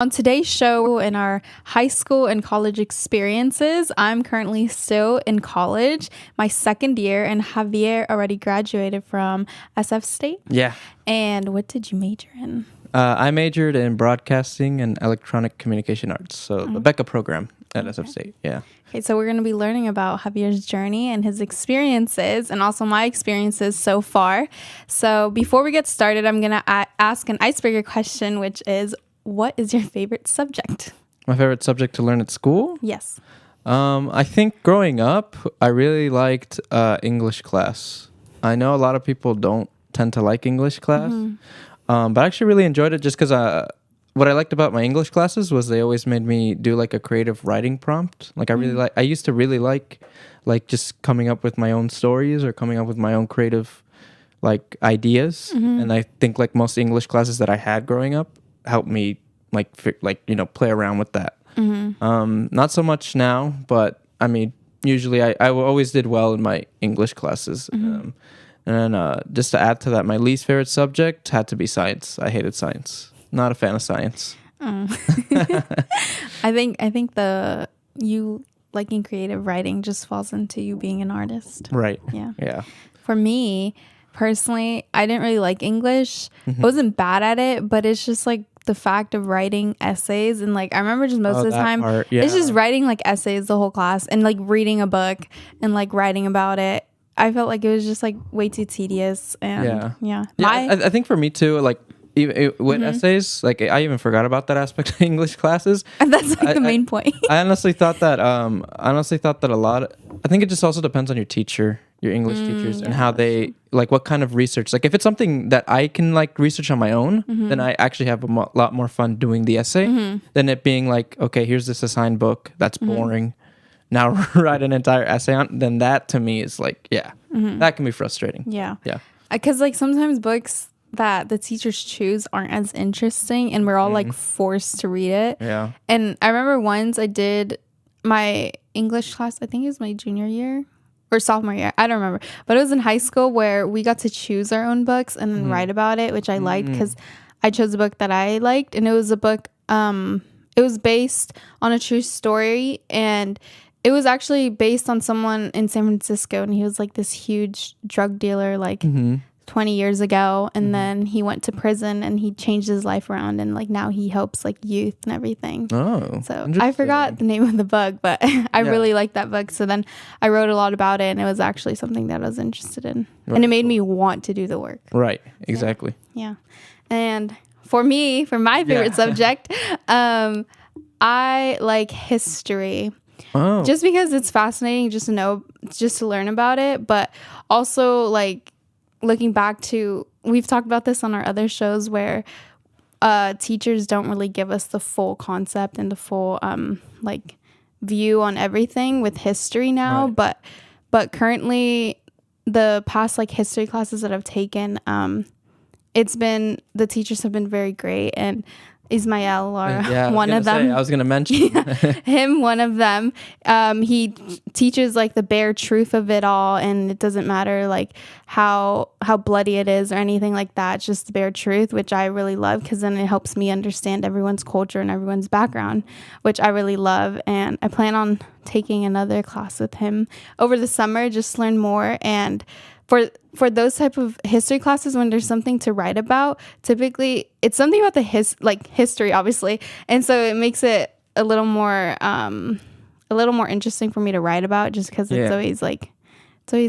On today's show, in our high school and college experiences, I'm currently still in college, my second year, and Javier already graduated from SF State. Yeah. And what did you major in? I majored in broadcasting and electronic communication arts, so the Becca program at SF State. Yeah. Okay, so we're going to be learning about Javier's journey and his experiences, and also my experiences so far. So before we get started, I'm going to ask an icebreaker question, which is, what is your favorite subject? My favorite subject to learn at school? Yes. I think growing up, I really liked English class. I know a lot of people don't tend to like English class, but I actually really enjoyed it just because what I liked about my English classes was they always made me do like a creative writing prompt. Like I used to really like just coming up with my own stories or coming up with my own creative like ideas. And I think like most English classes that I had growing up helped me play around with that. Not so much now, but I mean, usually I always did well in my English classes. And then just to add to that, my least favorite subject had to be science. I hated science. Not a fan of science. I think you liking creative writing just falls into you being an artist. Right. Yeah. For me, personally, I didn't really like English. I wasn't bad at it, but it's just like the fact of writing essays, and like I remember just most of the time it's just writing like essays the whole class, and like reading a book and like writing about it. I felt like it was just like way too tedious. And I think for me too, like with essays, like I even forgot about that aspect of English classes. And that's like the main point. I honestly thought that a lot. I think it just also depends on your teacher, your English teachers, and how they like what kind of research. Like if it's something that I can like research on my own, then I actually have a lot more fun doing the essay than it being like, okay, here's this assigned book that's boring. Now write an entire essay on. Then that to me is like, that can be frustrating. Yeah. Because like sometimes books that the teachers choose aren't as interesting, and we're all like forced to read it. Yeah. And I remember once I did my English class, I think it was my junior year or sophomore year, I don't remember, but it was in high school where we got to choose our own books and then write about it, which I liked because I chose a book that I liked, and it was a book, it was based on a true story, and it was actually based on someone in San Francisco, and he was like this huge drug dealer, like 20 years ago, and then he went to prison and he changed his life around, and like now he helps like youth and everything. So I forgot the name of the book, but I really liked that book. So then I wrote a lot about it, and it was actually something that I was interested in, and it made me want to do the work. Right. Exactly. Yeah. And for me, for my favorite subject, I like history. Just because it's fascinating just to learn about it, but also like looking back to, we've talked about this on our other shows where teachers don't really give us the full concept and the full like view on everything with history now. But currently the past like history classes that I've taken, the teachers have been very great, and Ismael, one of them. I was going to mention him, one of them. He teaches like the bare truth of it all, and it doesn't matter like how bloody it is or anything like that. It's just the bare truth, which I really love, because then it helps me understand everyone's culture and everyone's background, which I really love. And I plan on taking another class with him over the summer just to learn more. And for those type of history classes, when there's something to write about, typically it's something about the history, obviously, and so it makes it a little more interesting for me to write about, just because it's always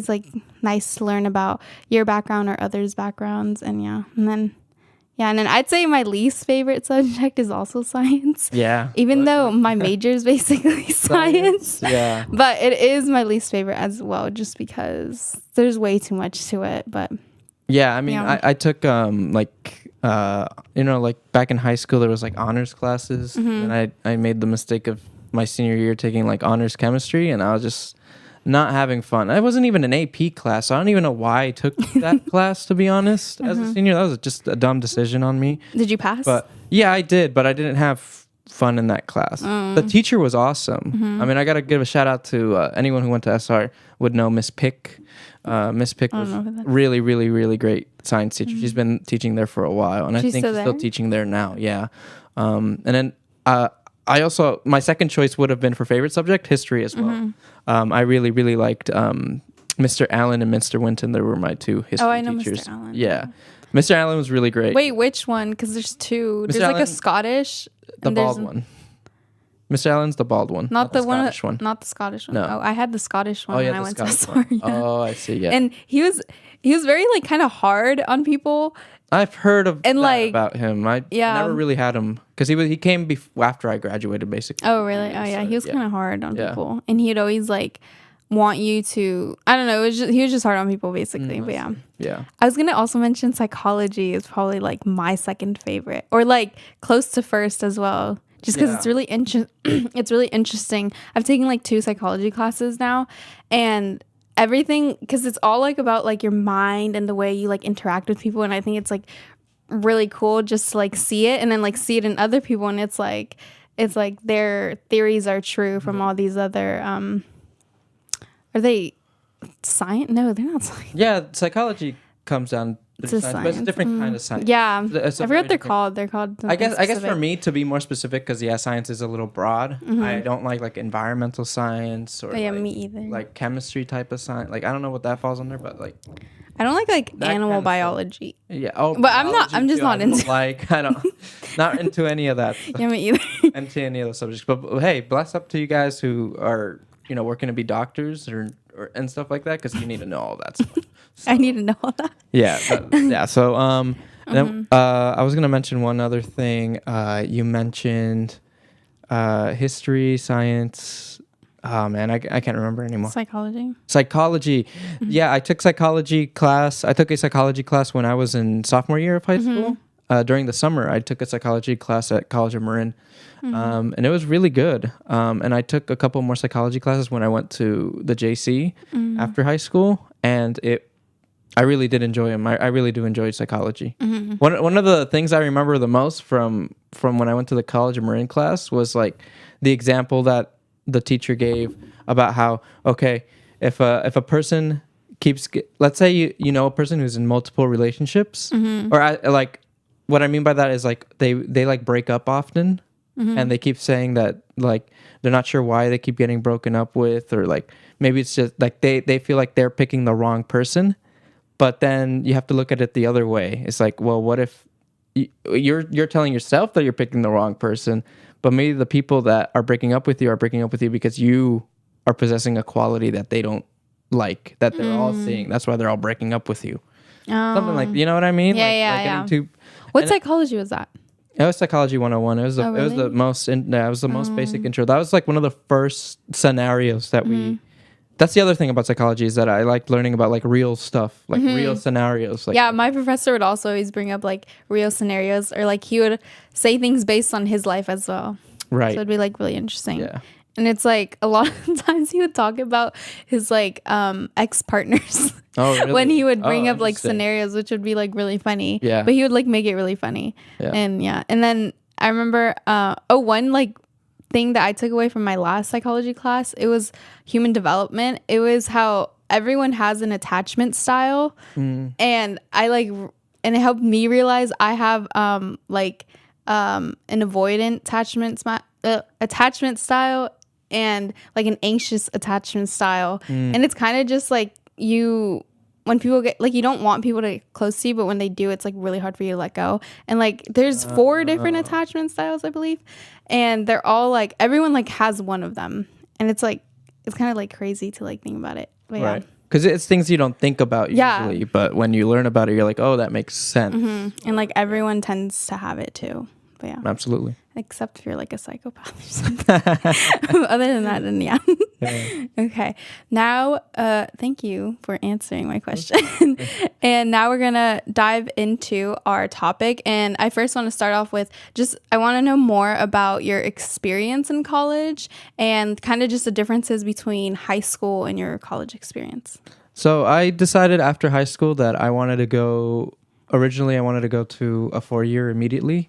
like nice to learn about your background or others' backgrounds, and then I'd say my least favorite subject is also science. Yeah. Even though my major is basically science. Yeah. But it is my least favorite as well, just because there's way too much to it. But yeah, I mean, I took back in high school there was like honors classes, and I made the mistake of my senior year taking like honors chemistry, and I was just not having fun. I wasn't even an AP class, so I don't even know why I took that class, to be honest. As a senior, that was just a dumb decision on me. Did you pass? But yeah, I did, but I didn't have fun in that class. The teacher was awesome. I mean, I got to give a shout out to anyone who went to SR would know Miss Pick. Miss Pick was really, really, really great science teacher. She's been teaching there for a while, and I think she's still teaching there now. Yeah. And then I also, my second choice would have been for favorite subject, history as well. I really, really liked Mr. Allen and Mr. Winton. They were my two history Oh, I know teachers. Mr. Allen. Yeah. Mr. Allen was really great. Wait, which one? Because there's two. Mr. There's like Allen, a Scottish. the and there's bald one. Mr. Allen's the bald one. Not the one, Scottish one. Not the Scottish one. No. Oh, I had the Scottish one Oh, when yeah, I the went to Scottish SR. one. Oh, I see. Yeah. And he was very like kind of hard on people. I've heard of And, that like, about him. I yeah. never really had him because he came after I graduated, basically. Oh, really? Oh, yeah. So, He was kind of hard on Yeah. people, and he'd always like want you to. I don't know. He was just hard on people, basically. But yeah. Yeah. I was gonna also mention psychology is probably like my second favorite, or like close to first as well. Just because it's really it's really interesting. I've taken like 2 psychology classes now, and everything, because it's all like about like your mind and the way you like interact with people, and I think it's like really cool just to like see it and then like see it in other people, and it's like their theories are true from all these other are they science? No, they're not science. Yeah, psychology comes down to It's a science, but it's a different kind of science. Yeah, It's I a forgot very what they're different- called. They're called. I guess for specific. me, to be more specific, because science is a little broad. I don't like environmental science or Oh, yeah, like, me either. like chemistry type of science. Like I don't know what that falls under, but like I don't like that animal kind of stuff. biology. yeah. Oh, But I'm not- biology I'm just too, not I don't into- like I don't not into any of that. Stuff. Yeah, me either. Into any of those subjects. But hey, bless up to you guys who are working to be doctors or and stuff like that, because you need to know all that stuff. I need to know all that. Yeah, yeah. So then, I was gonna mention one other thing. You mentioned history, science. Oh man, I can't remember anymore. Psychology. Psychology. Yeah, I took psychology class. I took a psychology class when I was in sophomore year of high school. During the summer, I took a psychology class at College of Marin, and it was really good. And I took a couple more psychology classes when I went to the JC after high school, and I really did enjoy them. I really do enjoy psychology. One of the things I remember the most from when I went to the College of Marin class was like the example that the teacher gave about how, okay, if a person let's say you know a person who's in multiple relationships, or like what I mean by that is like they like break up often, and they keep saying that like they're not sure why they keep getting broken up with, or like maybe it's just like they feel like they're picking the wrong person. But then you have to look at it the other way. It's like, well, what if you're telling yourself that you're picking the wrong person, but maybe the people that are breaking up with you because you are possessing a quality that they don't like, that they're all seeing. That's why they're all breaking up with you. Something like, you know what I mean? Yeah. What psychology was that? It was Psychology 101. It was Oh, it was the most basic intro. That was like one of the first scenarios that we. That's the other thing about psychology, is that I like learning about like real stuff, like real scenarios. Like, Yeah, my professor would also always bring up like real scenarios, or like he would say things based on his life as well. right. So it'd be like really interesting. Yeah. And it's like a lot of times he would talk about his like ex-partners Oh, really? when he would bring Oh, up like interesting. scenarios, which would be like really funny. Yeah. But he would like make it really funny. Yeah. And then I remember one like thing that I took away from my last psychology class, it was human development. It was how everyone has an attachment style, and and it helped me realize I have an avoidant attachment style and like an anxious attachment style. And it's kind of just like when people get like, you don't want people to get close to you, but when they do, it's like really hard for you to let go. And like there's 4 different attachment styles, I believe, and they're all like, everyone like has one of them, and it's like it's kind of like crazy to like think about it. But yeah. Right. Because it's things you don't think about Yeah. usually, but when you learn about it, you're like, oh, that makes sense. And like everyone tends to have it too. But yeah, Absolutely. except if you're like a psychopath or something. Other than that, then yeah. Okay. Now, thank you for answering my question. And now we're gonna dive into our topic. And I first want to start off with I want to know more about your experience in college and kind of just the differences between high school and your college experience. So I decided after high school that I wanted to go. Originally, I wanted to go to a 4-year immediately,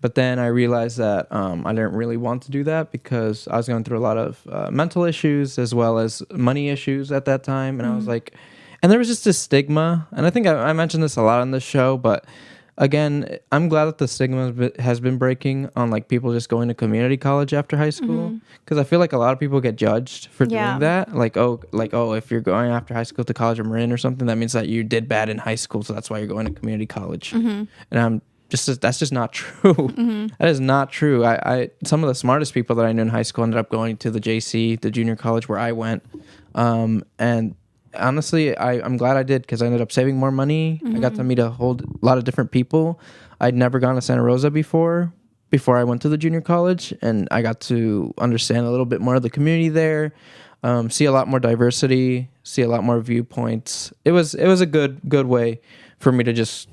but then I realized that I didn't really want to do that because I was going through a lot of mental issues as well as money issues at that time, and I was like, and there was just this stigma, and I think I mentioned this a lot on this show, but again, I'm glad that the stigma has been breaking on like people just going to community college after high school, because I feel like a lot of people get judged for doing that. Like if you're going after high school to College of Marin or something, that means that you did bad in high school, so that's why you're going to community college. And that's just not true. That is not true. I some of the smartest people that I knew in high school ended up going to the JC, the junior college where I went, and honestly, I'm glad I did, because I ended up saving more money. I got to meet a lot of different people. I'd never gone to Santa Rosa before I went to the junior college, and I got to understand a little bit more of the community there, see a lot more diversity, see a lot more viewpoints. It was a good way for me to just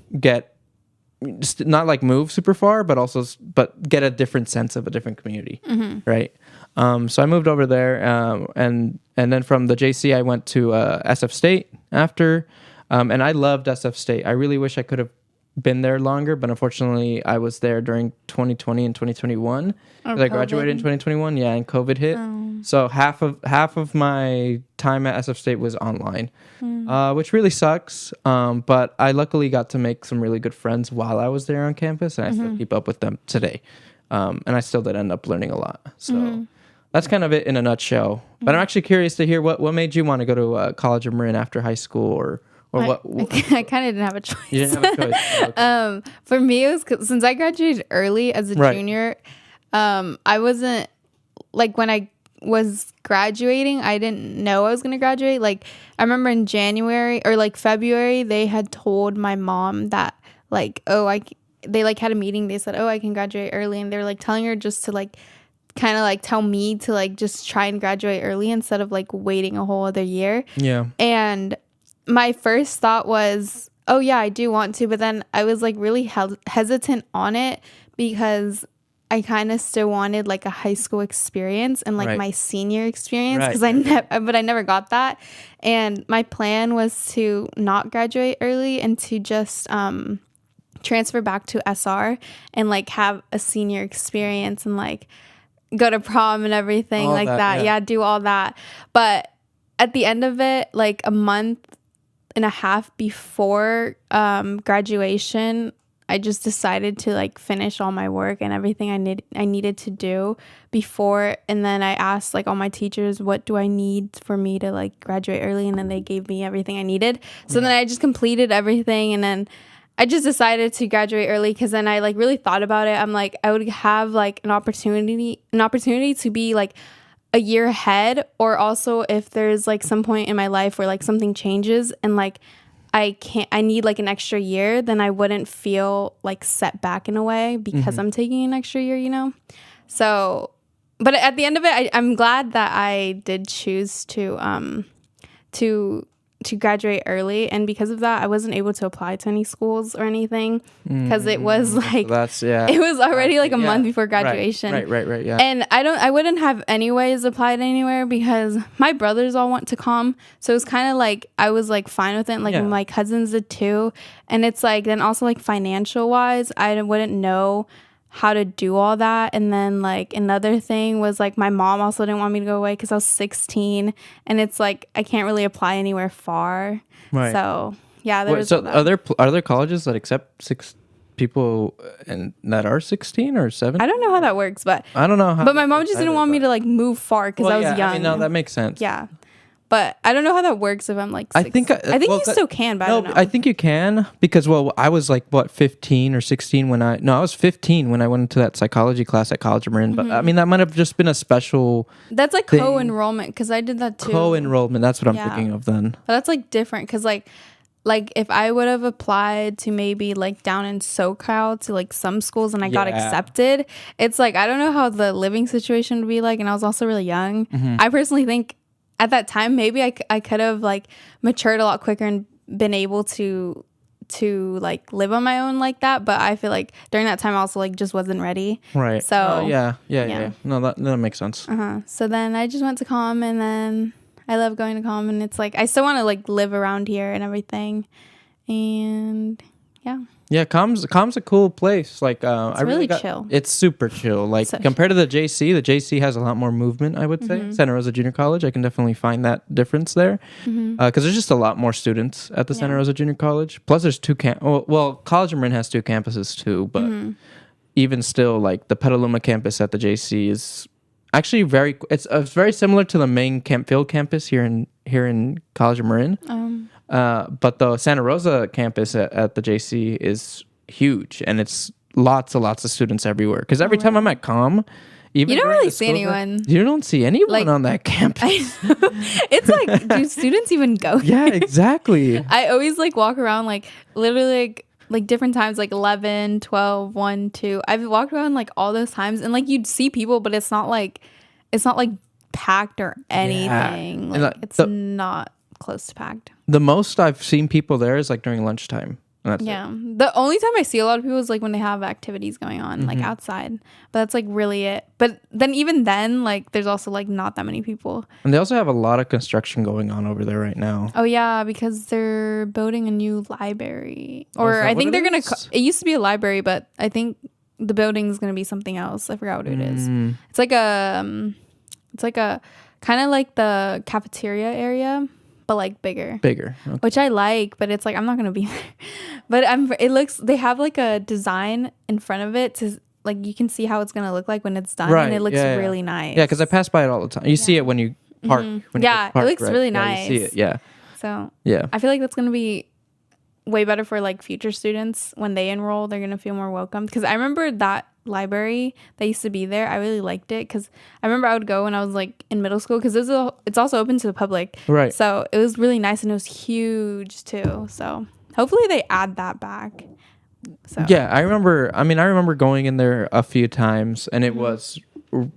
not like move super far, but get a different sense of a different community, right? So I moved over there, and then from the JC I went to SF State after, and I loved SF State. I really wish I could have been there longer, but unfortunately I was there during 2020 and 2021. I graduated in 2021, and COVID hit. So half of my time at SF State was online, which really sucks. But I luckily got to make some really good friends while I was there on campus, and I still keep up with them today. And I still did end up learning a lot. So that's kind of it in a nutshell. But I'm actually curious to hear what made you want to go to College of Marin after high school, or what? I kind of didn't have a choice. You didn't have a choice. Okay. For me, it was since I graduated early as a junior. I wasn't like, when I was graduating, I didn't know I was going to graduate. Like, I remember in January or like February, they had told my mom that like, they like had a meeting. They said, I can graduate early. And they were like telling her just to like kind of like tell me to like just try and graduate early instead of like waiting a whole other year. Yeah. And my first thought was, oh yeah, I do want to. But then I was like really hesitant on it, because I kind of still wanted like a high school experience and like my senior experience, because I never got that. And my plan was to not graduate early and to just transfer back to SR and like have a senior experience and like go to prom and everything all like that. Yeah, do all that. But at the end of it, like a month and a half before graduation, I just decided to like finish all my work and everything I needed to do before. And then I asked like all my teachers, what do I need for me to like graduate early? And then they gave me everything I needed. So then I just completed everything. And then I just decided to graduate early, because then I like really thought about it. I'm like, I would have like an opportunity to be like a year ahead, or also if there's like some point in my life where like something changes and like I need like an extra year, then I wouldn't feel like set back in a way because I'm taking an extra year, you know? So, but at the end of it, I'm glad that I did choose to graduate early, and because of that I wasn't able to apply to any schools or anything, because it was like it was already like a month before graduation. Right, yeah. And I wouldn't have anyways applied anywhere, because my brothers all went to comm, so it was kind of like I was like fine with it, and like my cousins did too. And it's like, then also like financial wise, I wouldn't know how to do all that. And then like another thing was like my mom also didn't want me to go away because I was 16, and it's like I can't really apply anywhere far. Right. So yeah, are there colleges that accept people and that are 16 or 7? I don't know how that works, but I don't know how. But my mom just didn't want me to like move far because I was young. I mean, no, that makes sense. Yeah. But I don't know how that works if I'm like 6. I think you still can, but I don't know. I think you can, because I was like 15 or 16 I was 15 when I went into that psychology class at College of Marin. But I mean, that might have just been a special. That's like co-enrollment, because I did that too. Co-enrollment, that's what I'm thinking of then. But that's like different, because like if I would have applied to maybe like down in SoCal to like some schools and I got accepted, it's like I don't know how the living situation would be like, and I was also really young. I personally think at that time, maybe I could have like matured a lot quicker and been able to like live on my own like that. But I feel like during that time I also like just wasn't ready. Right. So yeah. No, that makes sense. So then I just went to comm, and then I love going to comm, and it's like I still want to like live around here and everything. And Yeah, Com's a cool place. Like, I really got, chill. It's super chill. Like So compared to the JC has a lot more movement. I would say Santa Rosa Junior College. I can definitely find that difference there because there's just a lot more students at the Santa Rosa Junior College. Plus, there's two well, College of Marin has two campuses too, but even still, like the Petaluma campus at the JC is actually it's very similar to the main Campfield campus here in College of Marin. But the Santa Rosa campus at the JC is huge, and it's lots and lots of students everywhere. Because every time I'm at Com, even you don't during really the see school anyone. you don't see anyone Like- on that campus. It's like, do students even go? Yeah, exactly. I always like walk around like literally like different times, like 11, 12, 1, 2. I've walked around like all those times, and like you'd see people, but it's not like packed or anything. And, Like like, it's the- not close to packed. The most I've seen people there is like during lunchtime. And that's it. Yeah. The only time I see a lot of people is like when they have activities going on, like outside. But that's like really it. But then even then, like there's also like not that many people. And they also have a lot of construction going on over there right now. Oh yeah, because they're building a new library. Oh, is Or that I what think it they're gonna. is? It used to be a library, but I think the building is gonna be something else. I forgot what it is. Mm. It's like a kind of like the cafeteria area, but like bigger. Bigger. Okay. Which I like, but it's like I'm not gonna be there. But it looks, they have like a design in front of it to like you can see how it's gonna look like when it's done, Right, and it looks yeah, yeah. really nice. Yeah, because I pass by it all the time. You see it when you park. When you Yeah, go to it looks right? really Yeah, you see nice. it. Yeah. So Yeah. I feel like that's gonna be way better for like future students when they enroll. They're gonna feel more welcomed, because I remember that library that used to be there. I really liked it because I remember I would go when I was like in middle school, because it's also open to the public. Right. So it was really nice, and it was huge too. So hopefully they add that back. So Yeah, I remember going in there a few times, and it was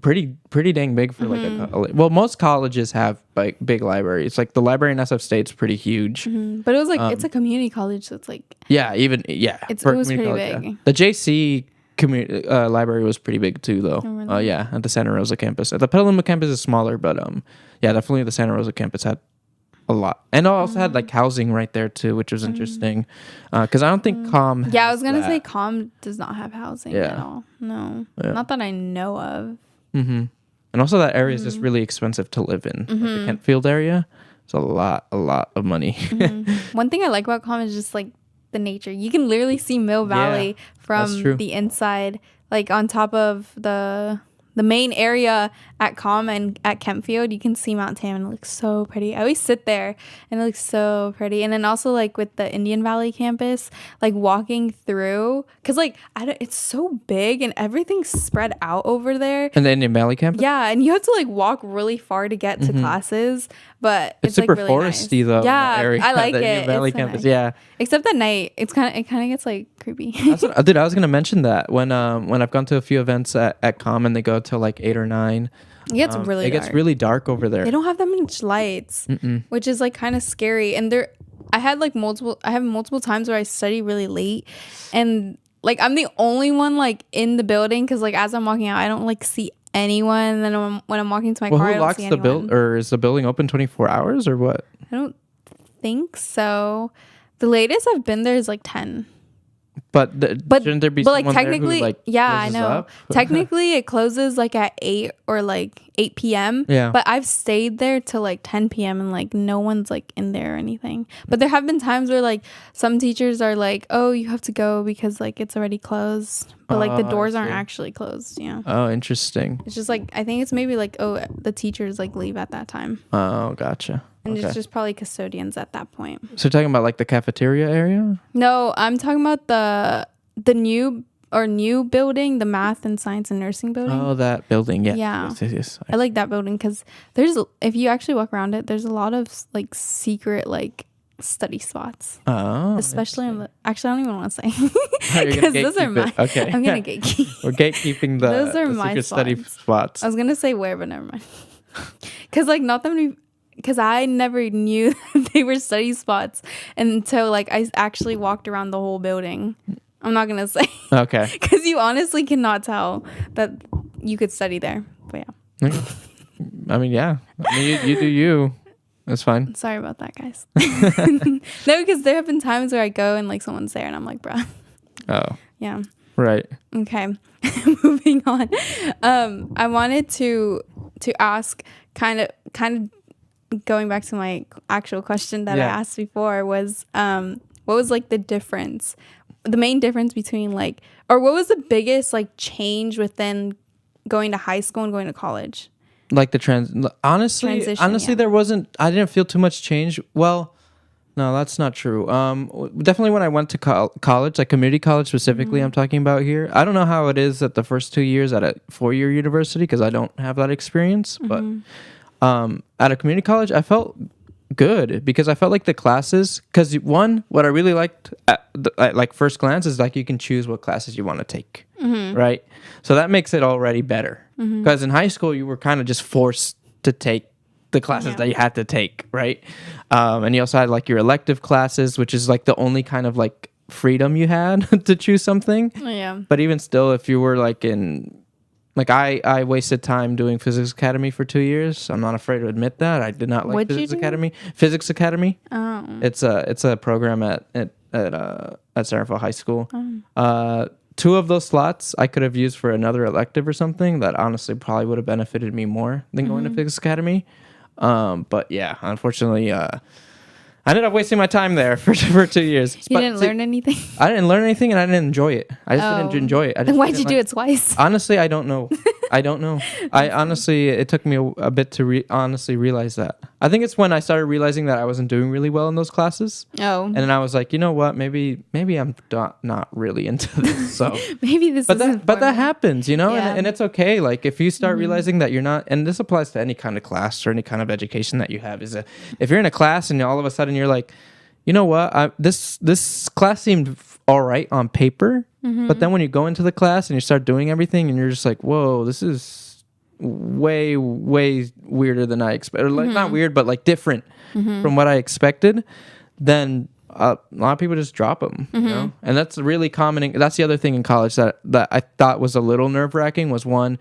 pretty dang big for like a well, most colleges have like big libraries. Like the library in SF State's pretty huge. But it was like it's a community college, so it's like Yeah, it for was community pretty college, big. yeah. The JC community library was pretty big too, though. really? Yeah, at the Santa Rosa campus. At the Petaluma campus is smaller, but yeah, definitely the Santa Rosa campus had a lot, and it also had like housing right there too, which was interesting. Because I don't think Com. yeah, I has was gonna that. say Com does not have housing Yeah. at all. No, Yeah. not that I know of. Mm-hmm. And also that area is just really expensive to live in. Like the Kentfield area, it's a lot of money. One thing I like about Com is just like the nature. You can literally see Mill Valley that's true. from the inside, like on top of the main area at Com and at Kempfield. You can see Mount Tam, and it looks so pretty. I always sit there and it looks so pretty. And then also like with the Indian Valley campus, like walking through, because like it's so big and everything's spread out over there. And the Indian Valley campus. Yeah, and you have to like walk really far to get to classes, but It's like super really foresty nice. though. Yeah, in that area, I like the it. Indian Valley It's so campus. nice. Yeah. Except at night, it kind of gets like creepy. Dude, I was gonna mention that when I've gone to a few events at Com and they go till like 8 or 9. It gets really It dark. gets really dark over there. They don't have that much lights, which is like kind of scary. And I have multiple times where I study really late, and like I'm the only one like in the building, because like as I'm walking out, I don't like see anyone. And then when I'm walking to my Well, car, I who don't locks see the anyone. or is the building open 24 hours or what? I don't think so. The latest I've been there is like 10. But shouldn't there be but like someone technically, there who, like, yeah, I closes know. up? Technically, it closes like at 8 or like 8 p.m. Yeah. But I've stayed there till like 10 p.m. and like no one's like in there or anything. But there have been times where like some teachers are like, "Oh, you have to go because like it's already closed." But like the Oh, I doors aren't see. actually closed. You know, Oh, interesting. it's just like I think it's maybe like the teachers like leave at that time, Oh, gotcha. and Okay. it's just probably custodians at that point. So you're talking about like the cafeteria area? No, I'm talking about the new building, the math and science and nursing building. Oh, that building. Yeah. Yeah. Yes. I like that building because if you actually walk around it, there's a lot of like secret like study spots, Oh. especially in actually I don't even want to say Oh, you're gonna because those are gatekeep my. it. Okay. I'm gonna gatekeep. We're gatekeeping the, Those are the my secret study spots. spots. I was gonna say where, but never mind. Because like not that many. Because I never knew they were study spots until like I actually walked around the whole building. I'm not gonna say Okay. because you honestly cannot tell that you could study there. But yeah. Okay. I mean, yeah. I mean, you do you. It's fine. Sorry about that, guys. No, because there have been times where I go and like someone's there and I'm like, bruh. Oh, Yeah. right. Okay. Moving on. I wanted to ask kind of going back to my actual question that I asked before was what was like the main difference between like, or what was the biggest like change within going to high school and going to college? Like the honestly, Transition, there wasn't, I didn't feel too much change. Well, no, that's not true. Definitely when I went to college, like community college specifically, I'm talking about here. I don't know how it is at the first 2 years at a 4-year university because I don't have that experience. But at a community college, I felt good because I felt like the classes. Because one, what I really liked at like first glance is like you can choose what classes you want to take, right? So that makes it already better. Because in high school, you were kind of just forced to take the classes that you had to take, right? And you also had like your elective classes, which is like the only kind of like freedom you had to choose something. Yeah. But even still, if you were like in, like I wasted time doing Physics Academy for 2 years. I'm not afraid to admit that. I did not like What'd you Physics do? Academy. Physics Academy. Oh. It's a program at Sarenville High School. 2 of those slots I could have used for another elective or something that honestly probably would have benefited me more than going to Physics Academy. But yeah, unfortunately, I ended up wasting my time there for 2 years. You didn't learn anything? I didn't learn anything and I didn't enjoy it. I just didn't enjoy it. Then why'd you do it twice? Honestly, I don't know. I don't know. It took me a bit to honestly realize that. I think it's when I started realizing that I wasn't doing really well in those classes. Oh. And then I was like, you know what? Maybe I'm not really into this. So Maybe this isn't but that happens, you know, Yeah. and it's okay. Like if you start realizing that you're not, and this applies to any kind of class or any kind of education that you have, is that if you're in a class and all of a sudden you're like, you know what, this class seemed all right on paper, but then when you go into the class and you start doing everything and you're just like, whoa, this is way weirder than I expected, or like not weird, but like different from what I expected, then a lot of people just drop them, you know? And that's really common. That's the other thing in college that I thought was a little nerve-wracking was one,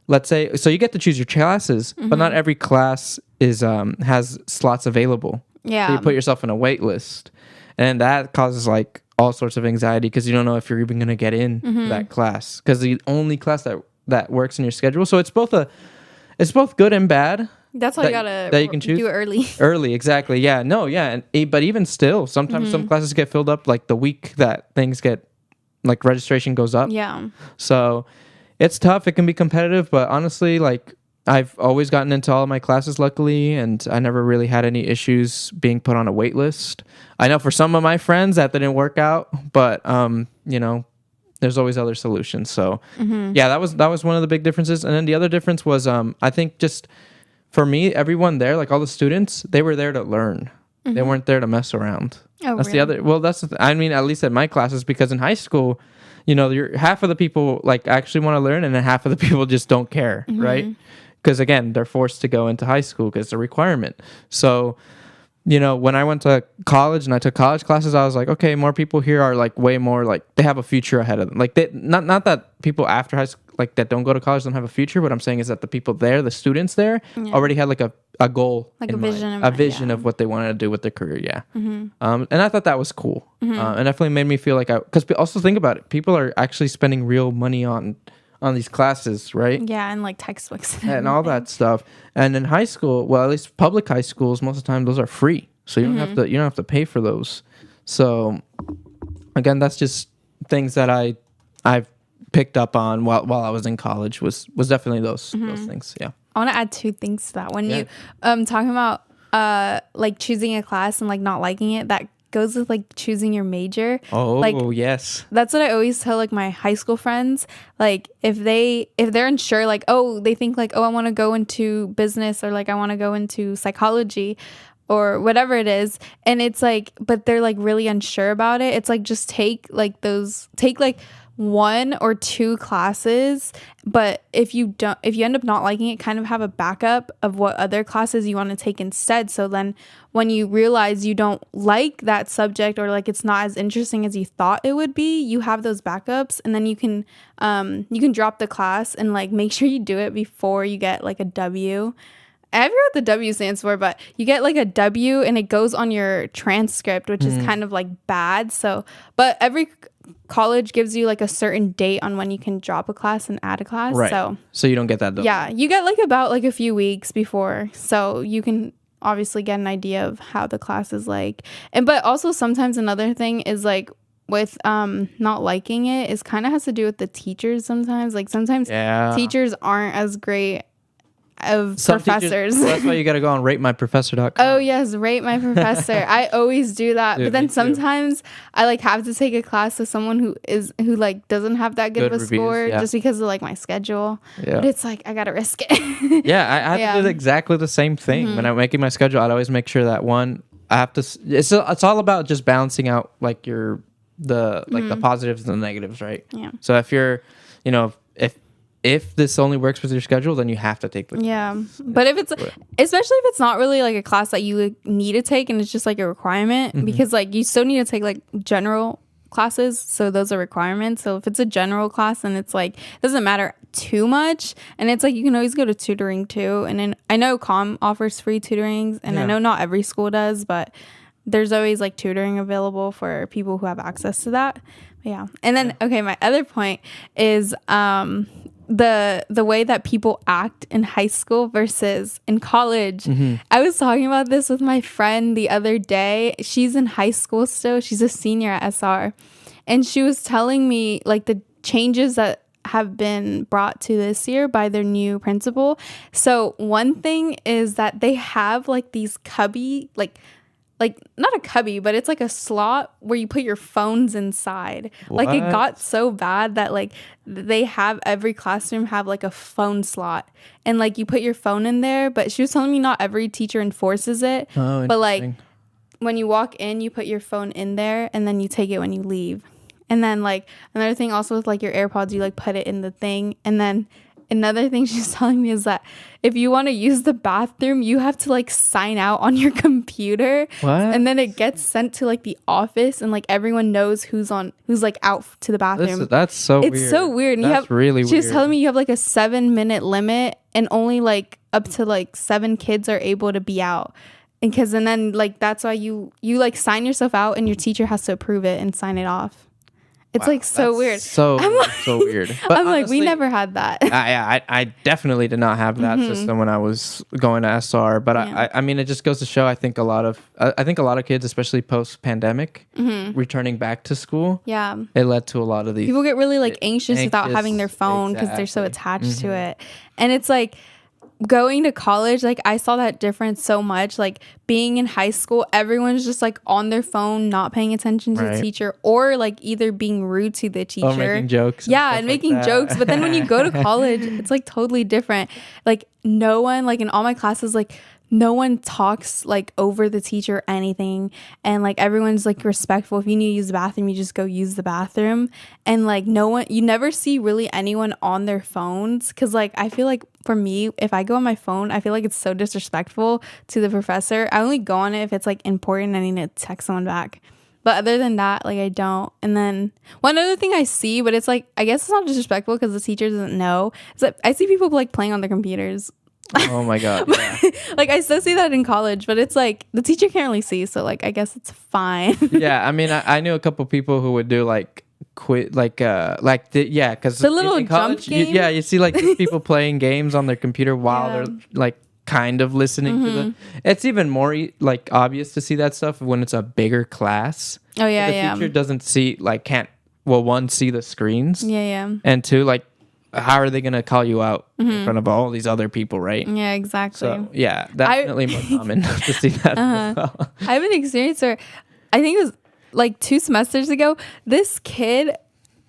let's say, so you get to choose your classes, but not every class is has slots available. Yeah. So you put yourself in a wait list. And that causes like all sorts of anxiety because you don't know if you're even going to get in that class, because the only class that works in your schedule. So it's both good and bad. That's why you gotta that you can choose. do it early. Early, exactly. Yeah, no, yeah. But even still, sometimes some classes get filled up like the week that things get, like registration goes up. Yeah. So it's tough. It can be competitive, but honestly, like I've always gotten into all of my classes, luckily, and I never really had any issues being put on a wait list. I know for some of my friends that didn't work out, but you know, there's always other solutions. So yeah, that was one of the big differences. And then the other difference was I think just for me, everyone there, like all the students, they were there to learn. They weren't there to mess around. Oh, that's really? the other. Well, that's I mean, at least at my classes, because in high school, you know, half of the people like actually want to learn, and then half of the people just don't care, right? Because again, they're forced to go into high school because it's a requirement. So, you know, when I went to college and I took college classes, I was like, okay, more people here are like way more like they have a future ahead of them. Like they not that people after high school like that don't go to college don't have a future. What I'm saying is that the people there, the students there, already had like a goal, Like in a vision, mind, a vision of what they wanted to do with their career. Yeah, and I thought that was cool, and definitely made me feel like because also think about it, people are actually spending real money on these classes, right? Yeah, and like textbooks And all that stuff. And in high school, well, at least public high schools, most of the time those are free, so you don't have to pay for those. So again, that's just things that I've picked up on while I was in college was definitely those things. Yeah. I want to add 2 things to that. When Yeah. you talking about like choosing a class and like not liking it, that goes with like choosing your major. Oh, like, yes. That's what I always tell like my high school friends. Like if they're unsure, like, oh, they think like, oh, I want to go into business, or like I want to go into psychology or whatever it is, and it's like, but they're like really unsure about it. It's like just take like 1 or 2 classes, but if you end up not liking it, kind of have a backup of what other classes you want to take instead. So then when you realize you don't like that subject, or like it's not as interesting as you thought it would be, you have those backups, and then you can drop the class and like make sure you do it before you get like a W. I forget what the W stands for, but you get like a W and it goes on your transcript, which is kind of like bad. So, but every college gives you like a certain date on when you can drop a class and add a class. Right. So you don't get that. Yeah, you get like about like a few weeks before, so you can obviously get an idea of how the class is like. And but also sometimes another thing is like with not liking it is kind of has to do with the teachers sometimes. Like sometimes teachers aren't as great of Some professors. Teachers, that's why you got to go on ratemyprofessor.com. Oh yes, rate my professor. I always do that. Dude, but then sometimes I like have to take a class with someone who like doesn't have that good of a reviews, score just because of like my schedule. Yeah. But it's like I gotta risk it. Yeah, I have to do exactly the same thing. When I'm making my schedule, I'd always make sure that one I have to it's all about just balancing out like the positives and the negatives, right? Yeah. So if you're, you know, if this only works with your schedule, then you have to take the class. But if it's especially if it's not really like a class that you need to take and it's just like a requirement because like you still need to take like general classes, so those are requirements. So if it's a general class and it's like it doesn't matter too much and it's like you can always go to tutoring too. And then I know COM offers free tutorings and I know not every school does, but there's always like tutoring available for people who have access to that. But yeah. And then okay, my other point is the way that people act in high school versus in college. I was talking about this with my friend the other day. She's in high school still. She's a senior at SR. And she was telling me like the changes that have been brought to this year by their new principal. So one thing is that they have like these cubby, like not a cubby, but it's like a slot where you put your phones inside. What? Like it got so bad that like they have every classroom have like a phone slot and like you put your phone in there. But she was telling me not every teacher enforces it. Oh, but like when you walk in, you put your phone in there and then you take it when you leave. And then like another thing also with like your AirPods, you like put it in the thing. And then another thing she's telling me is that if you want to use the bathroom, you have to like sign out on your computer. What? And then it gets sent to like the office and like everyone knows who's like out to the bathroom. That's so weird. It's so weird. And That's really weird. She was telling me you have like a 7-minute limit and only like up to like 7 kids are able to be out. And then like that's why you like sign yourself out and your teacher has to approve it and sign it off. It's like so weird. So weird. But I'm like, we never had that. I definitely did not have that system when I was going to SR. But I mean, it just goes to show. I think a lot of kids, especially post pandemic, returning back to school. Yeah, it led to a lot of these people get really like anxious without having their phone because they're so attached to it, and it's like. Going to college, like I saw that difference so much. Like being in high school, everyone's just like on their phone, not paying attention to the teacher, or like either being rude to the teacher, or making jokes. Yeah, and making jokes. But then when you go to college, it's like totally different. Like no one, like in all my classes, like no one talks like over the teacher or anything, and like everyone's like respectful. If you need to use the bathroom, you just go use the bathroom, and like you never see really anyone on their phones, because like I feel like for me, if I go on my phone, I feel like it's so disrespectful to the professor. I only go on it if it's like important and I need to text someone back. But other than that, like I don't. And then one other thing I see, but it's like I guess it's not disrespectful because the teacher doesn't know, is that I see people like playing on their computers. Oh my god. Yeah. Like I still see that in college, but it's like the teacher can't really see, so like I guess it's fine. Yeah, I mean I knew a couple people who would do like quit because the little in college, jump game. you see like these people playing games on their computer while they're like kind of listening to the. It's even more like obvious to see that stuff when it's a bigger class. Oh yeah, the teacher doesn't see one, see the screens. Yeah. And two, like how are they gonna call you out in front of all these other people, right? Yeah, exactly. So yeah, definitely more common to see that. As well. I have an experience where I think it was like 2 semesters ago. This kid,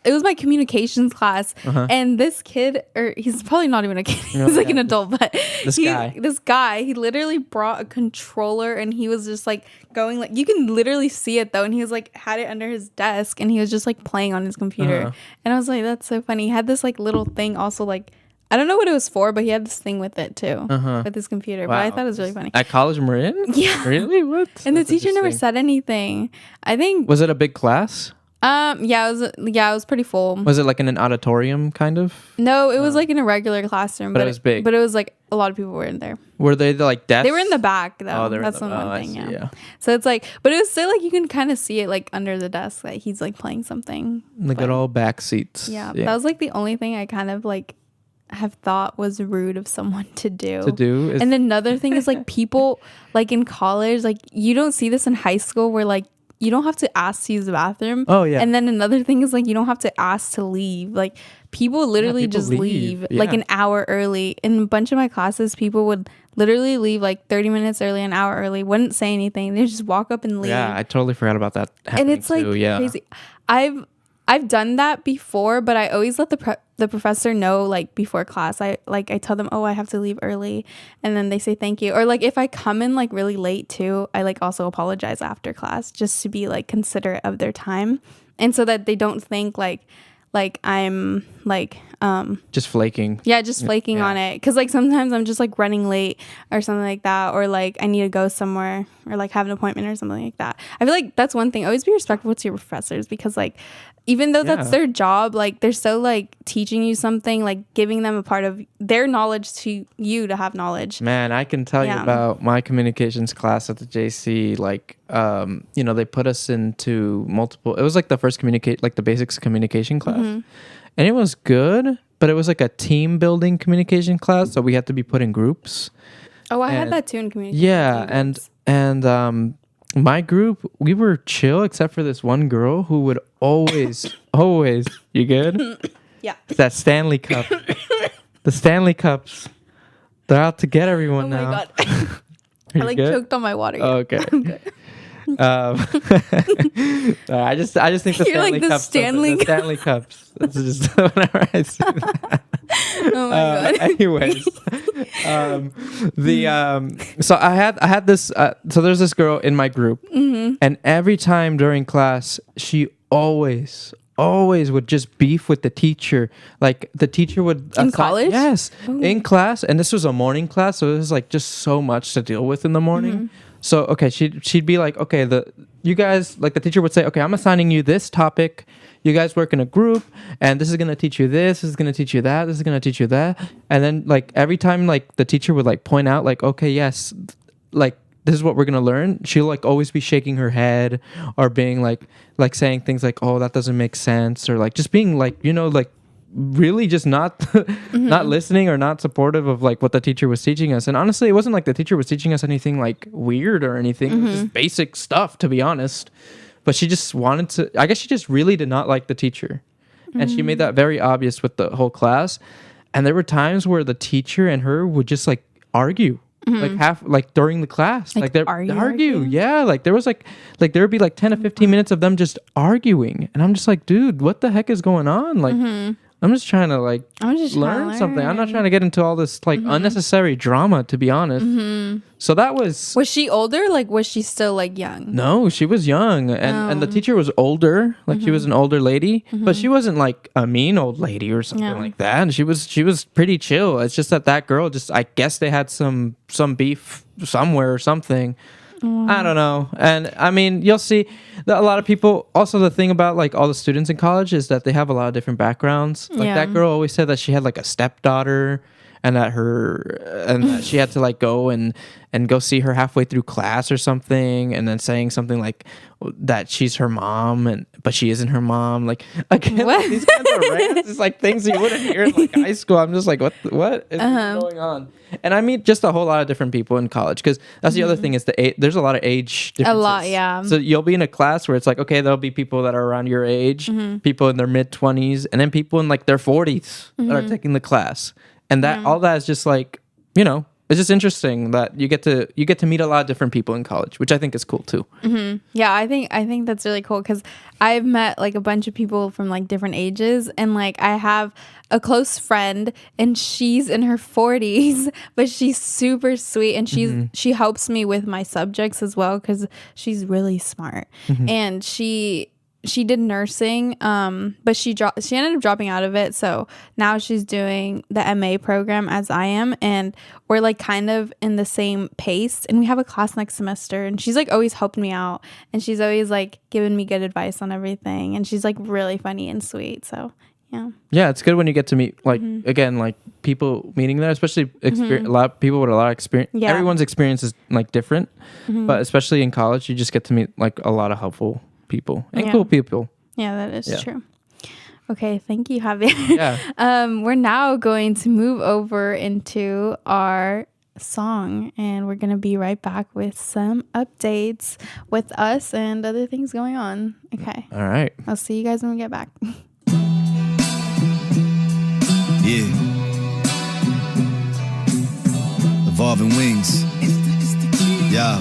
it was my communications class, and this kid, or he's probably not even a kid, he's like an adult, but this guy, he literally brought a controller and he was just like going like, you can literally see it though, and he was like had it under his desk and he was just like playing on his computer, and I was like, that's so funny. He had this like little thing also, like I don't know what it was for, but he had this thing with it too, with his computer. Wow. But I thought it was really funny. At College Marin? Yeah. Really? What? And the teacher never said anything. I think. Was it a big class? It was pretty full. Was it like in an auditorium kind of? No, it was like in a regular classroom, But it was big. But it was like a lot of people were in there. Were they like desks? They were in the back though. Oh, they were That's in the the, one I thing. see, yeah. So it's like, but it was still like you can kind of see it like under the desk that he's like playing something. The good old back seats. Yeah, that was like the only thing I kind of like have thought was rude of someone to do. And another thing is like people like in college, like you don't see this in high school where like you don't have to ask to use the bathroom. Oh yeah. And then another thing is like you don't have to ask to leave. Like people literally people just leave. like Yeah. an hour early. In a bunch of my classes, people would literally leave like 30 minutes early, an hour early, wouldn't say anything. They just walk up and leave. Yeah, I totally forgot about that And happening it's like too. Yeah. crazy. I've done that before, but I always let the professor know like before class. I tell them, oh, I have to leave early, and then they say thank you. Or like if I come in like really late too, I like also apologize after class just to be like considerate of their time, and so that they don't think like I'm like Just flaking. yeah, just flaking Yeah. on it. Because like sometimes I'm just like running late or something like that, or like I need to go somewhere or like have an appointment or something like that. I feel like that's one thing. Always be respectful to your professors, because like even though that's Yeah. their job, like they're so like teaching you something, like giving them a part of their knowledge to you to have knowledge. Man, I can tell you Yeah. about my communications class at the JC. Like, they put us into multiple. It was like the first the basics communication class, Mm-hmm. and it was good. But it was like a team building communication class, so we had to be put in groups. Oh, I had And- that too in communication. Yeah, and my group, we were chill except for this one girl who would always, you good? Yeah. It's that Stanley Cup. The Stanley Cups. They're out to get everyone Oh my now. god. Are I you like good? choked on my water. Oh, okay. I just think the You're Stanley like the Cups. Stanley The Stanley Cups. That's just whenever I see that. Oh my god. Anyways, so I had this. So there's this girl in my group, Mm-hmm. and every time during class, she always would just beef with the teacher. Like the teacher would In college? yes, in class, and this was a morning class, so it was like just so much to deal with in the morning. Mm-hmm. So okay, she'd be like, okay, you guys, like the teacher would say, okay, I'm assigning you this topic. You guys work in a group, and this is gonna teach you this is gonna teach you that, this is gonna teach you that. And then like every time like the teacher would like point out like, okay, yes, like this is what we're gonna learn, she'll like always be shaking her head or being like saying things like, oh, that doesn't make sense, or like just being like, like really just not not listening or not supportive of like what the teacher was teaching us. And honestly, it wasn't like the teacher was teaching us anything like weird or anything. It was just basic stuff, to be honest. But she just wanted to, I guess she just really did not like the teacher. And she made that very obvious with the whole class. And there were times where the teacher and her would just like argue. Like during the class. Like, They argue. Yeah. Like there was like there would be like 10 to 15 minutes of them just arguing. And I'm just like, dude, what the heck is going on? Like I'm just trying to like I'm just trying learn to something. I'm not learn. trying to get into all this like unnecessary drama, to be honest. So that was she older? Like was she still like young? no, she was young, and the teacher was older. Like she was an older lady, but she wasn't like a mean old lady or something Yeah. like that. And she was pretty chill. It's just that girl just, I guess they had some beef somewhere or something. I don't know. And I mean, you'll see that a lot of people, also the thing about like all the students in college is that they have a lot of different backgrounds. Like Yeah. that girl always said that she had like a stepdaughter, and that she had to like go and go see her halfway through class or something, and then saying something like that she's her mom, but she isn't her mom. Like again, What? these kinds of rants, it's like things you wouldn't hear in like high school. I'm just like, what is going on? And I meet just a whole lot of different people in college, because that's the other thing is there's a lot of age differences. A lot, yeah. So you'll be in a class where it's like, okay, there'll be people that are around your age, people in their mid 20s, and then people in like their 40s that are taking the class. And that all that is just like, it's just interesting that you get to meet a lot of different people in college, which I think is cool too. Yeah, I think that's really cool, because I've met like a bunch of people from like different ages, and like I have a close friend and she's in her 40s, but she's super sweet, and she helps me with my subjects as well, because she's really smart. And she she did nursing, but she ended up dropping out of it. So now she's doing the MA program as I am, and we're like kind of in the same pace. And we have a class next semester, and she's like always helped me out, and she's always like given me good advice on everything, and she's like really funny and sweet. So yeah, it's good when you get to meet like again like people meeting there, especially a lot of people with a lot of experience. Yeah. Everyone's experience is like different, but especially in college, you just get to meet like a lot of helpful people and cool people. Yeah, that is true. Okay, thank you, Javier. Yeah. We're now going to move over into our song, and we're going to be right back with some updates with us and other things going on. Okay. All right. I'll see you guys when we get back. Yeah. Evolving wings. Yeah.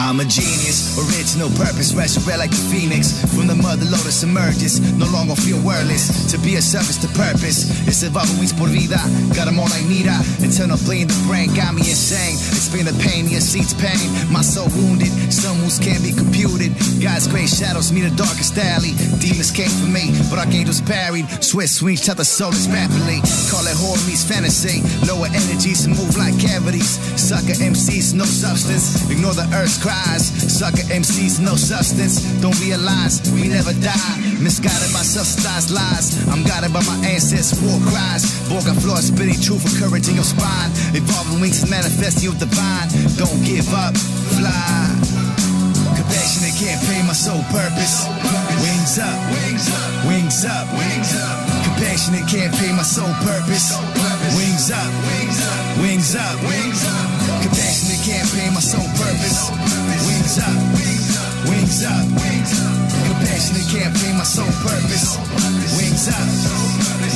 I'm a genius, original purpose, resurrect like the phoenix. From the mother lotus emerges, no longer feel wordless. To be a service to purpose, it's evolving wings por vida. Got them all like Nita, eternal bleeding the brain got me insane. Explain the pain, the seats pain. My soul wounded, some wounds can't be computed. God's great shadows meet the darkest alley. Demons came for me, but archangels parried. Swift swings, shut the souls rapidly. Call it horror meets fantasy. Lower energies move like cavities. Sucker MCs, no substance. Ignore the earth's cry. Sucker MCs, no substance. Don't realize we never die. Misguided by subsidized lies. I'm guided by my ancestors' war cries. Born floor spitting truth and courage in your spine. Evolving wings and manifesting your divine. Don't give up, fly. Compassionate campaign, my sole purpose. Wings up, wings up, wings up, wings up. Compassionate campaign, my sole purpose. Wings up, wings up, wings up, wings up. Compassionate campaign, my sole purpose. Wings up, wings up, wings up. Compassionate campaign, my sole purpose. Wings up,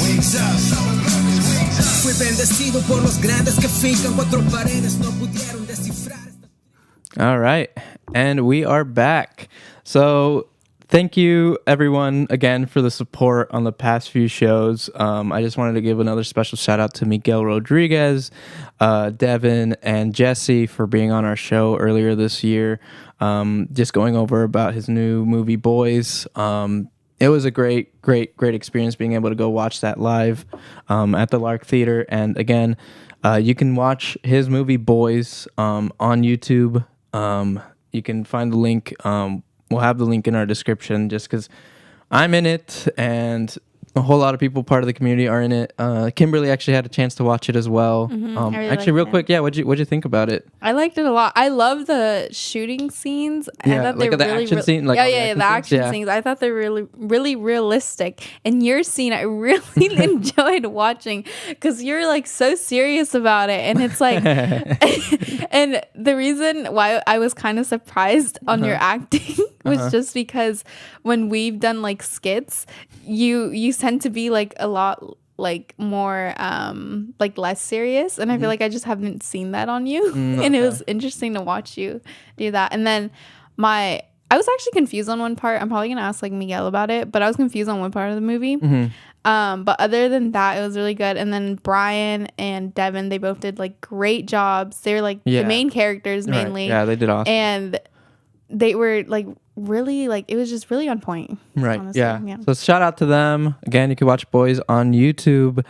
wings up. Fui bendecido por los grandes que fincan cuatro paredes no pudieron descifrar. All right, and we are back. So thank you everyone again for the support on the past few shows. I just wanted to give another special shout out to Miguel Rodriguez, Devin, and Jesse for being on our show earlier this year. Just going over about his new movie Boys. It was a great experience being able to go watch that live at the Lark Theater. And again, you can watch his movie Boys on YouTube. You can find the link. We'll have the link in our description just because I'm in it and a whole lot of people part of the community are in it. Kimberly actually had a chance to watch it as well. Actually, real quick, what'd you think about it? I liked it a lot. I love the shooting scenes. Yeah, I thought like they the were really, action scene. Like the action scenes. I thought they were really, really realistic. And your scene, I really enjoyed watching because you're like so serious about it, and it's like, and the reason why I was kind of surprised on your acting was just because when we've done like skits, you tend to be like a lot like more like less serious, and I feel like I just haven't seen that on you. And it was interesting to watch you do that. And then I was actually confused on one part. I'm probably gonna ask like Miguel about it, but I was confused on one part of the movie. But other than that, it was really good. And then Brian and Devin, they both did like great jobs. They were like the main characters mainly. Right. Yeah, they did awesome. And they were like really like it was just really on point. Right. Honestly. Yeah. So shout out to them. Again, you can watch Boys on YouTube.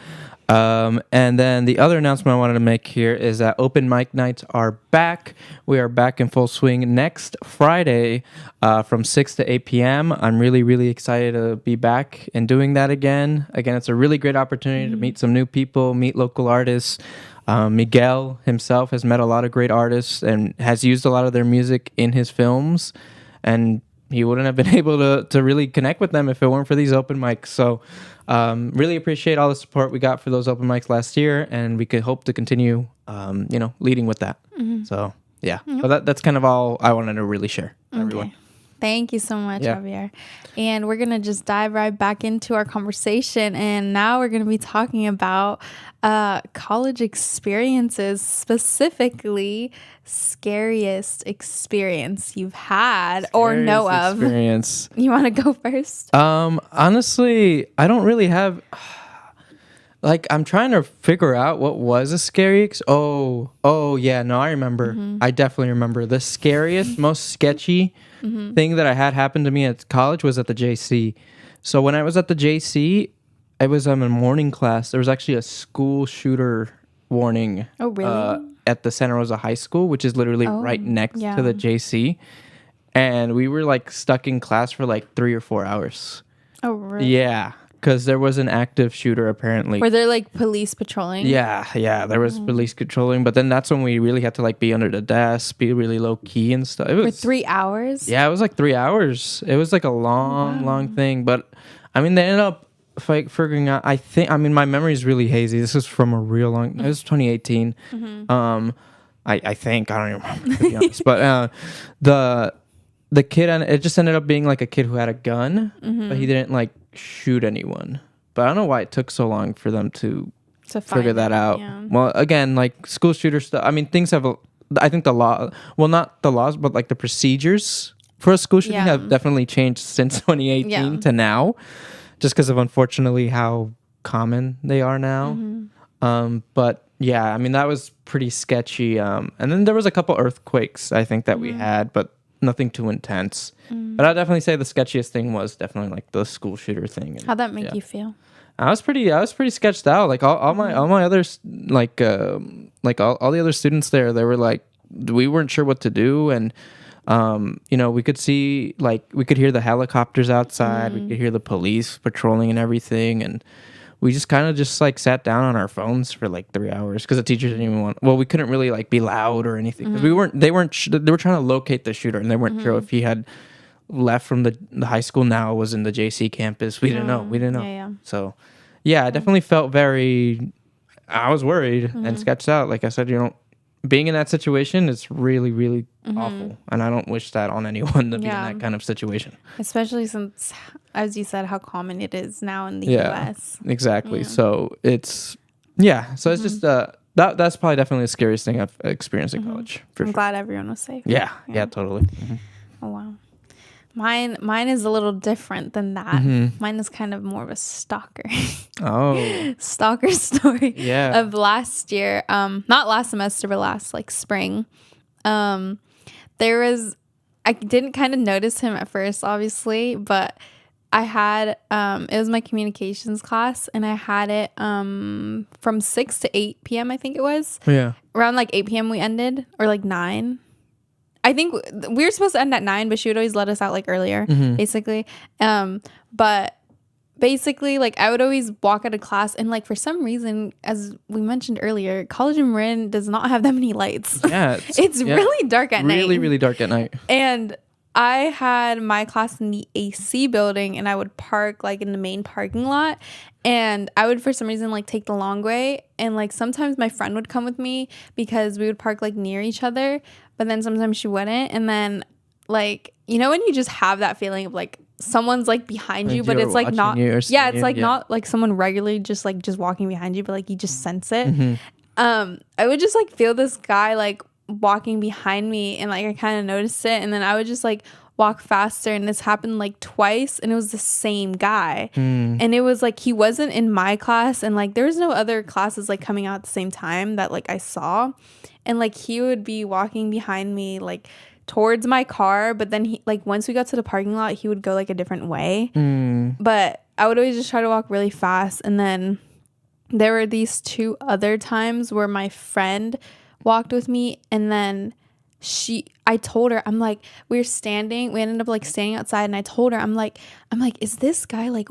And then the other announcement I wanted to make here is that open mic nights are back. We are back in full swing next Friday from 6 to 8 p.m. I'm really, really excited to be back and doing that again. Again, it's a really great opportunity to meet some new people, meet local artists. Miguel himself has met a lot of great artists and has used a lot of their music in his films. And he wouldn't have been able to really connect with them if it weren't for these open mics. So really appreciate all the support we got for those open mics last year, and we could hope to continue, leading with that. So yeah, so that's kind of all I wanted to really share. Everyone. Thank you so much, Javier. And we're going to just dive right back into our conversation. And now we're going to be talking about college experiences, specifically scariest experience you've had or know of. You want to go first? Honestly, I don't really have... Like, I'm trying to figure out what was a scary. Oh, yeah. No, I remember. I definitely remember the scariest, most sketchy thing that I had happen to me at college was at the JC. So when I was at the JC, I was in a morning class. There was actually a school shooter warning. Oh, really? At the Santa Rosa High School, which is literally right next to the JC, and we were like stuck in class for like 3 or 4 hours. Oh, really? Yeah. Because there was an active shooter apparently. Were there like police patrolling? Yeah, there was police controlling, but then that's when we really had to like be under the desk, be really low key and stuff. It was, For 3 hours? yeah, it was like 3 hours. It was like a long thing, but I mean, they ended up figuring out. I mean, my memory is really hazy. This is from a real long. It was 2018. I think I don't even remember, to be honest, but the kid, and it just ended up being like a kid who had a gun, but he didn't like shoot anyone. But I don't know why it took so long for them to figure that out. Yeah. Well, again, like school shooter stuff. I mean, things have. I think the law. Well, not the laws, but like the procedures for a school shooting have definitely changed since 2018 to now, just because of unfortunately how common they are now. But yeah, I mean that was pretty sketchy. And then there was a couple earthquakes I think that we had, but nothing too intense. But I'd definitely say the sketchiest thing was definitely like the school shooter thing. And, How'd that make you feel? I was pretty sketched out. Like all my others, like all the other students there, they were like, we weren't sure what to do. And, you know, we could see, like, we could hear the helicopters outside. We could hear the police patrolling and everything. And we just kind of just like sat down on our phones for like 3 hours because the teachers didn't even want, well, we couldn't really like be loud or anything because they were trying to locate the shooter and they weren't sure if he had left from the high school now was in the JC campus. We didn't know. Yeah. So yeah, I definitely felt I was worried and sketched out. Like I said, you know, being in that situation is really, really awful. And I don't wish that on anyone to be in that kind of situation. Especially since, as you said, how common it is now in the US. Exactly. Yeah. So it's, so it's just, that's probably definitely the scariest thing I've experienced in college. I'm glad everyone was safe. Yeah, totally. Oh, wow. Mine is a little different than that. Mine is kind of more of a stalker. Stalker story. Yeah. Of last year. Not last semester, but last like spring. I didn't kind of notice him at first, obviously, but I had it was my communications class, and I had it from 6 to 8 p.m. I think it was. Yeah. Around like 8 p.m. we ended, or like 9. I think we were supposed to end at 9, but she would always let us out like earlier, basically. But basically, like I would always walk out of class, and like for some reason, as we mentioned earlier, College of Marin does not have that many lights. Yeah, it's really dark at night. Really, really dark at night. And I had my class in the AC building, and I would park like in the main parking lot, and I would for some reason like take the long way, and like sometimes my friend would come with me because we would park like near each other, but then sometimes she wouldn't. And then you know when you just have that feeling of like someone's like behind you, but it's like not it's like not like someone regularly just walking behind you, but like you just sense it. I would just like feel this guy like walking behind me, and like I kind of noticed it, and then I would just like walk faster, and this happened like twice, and it was the same guy. And it was like he wasn't in my class, and like there was no other classes like coming out at the same time that like I saw, and like he would be walking behind me like towards my car, but then he like once we got to the parking lot he would go like a different way. But I would always just try to walk really fast. And then there were these 2 other times where my friend walked with me, and then I told her, I'm like, we ended up like standing outside, and I told her, I'm like, is this guy like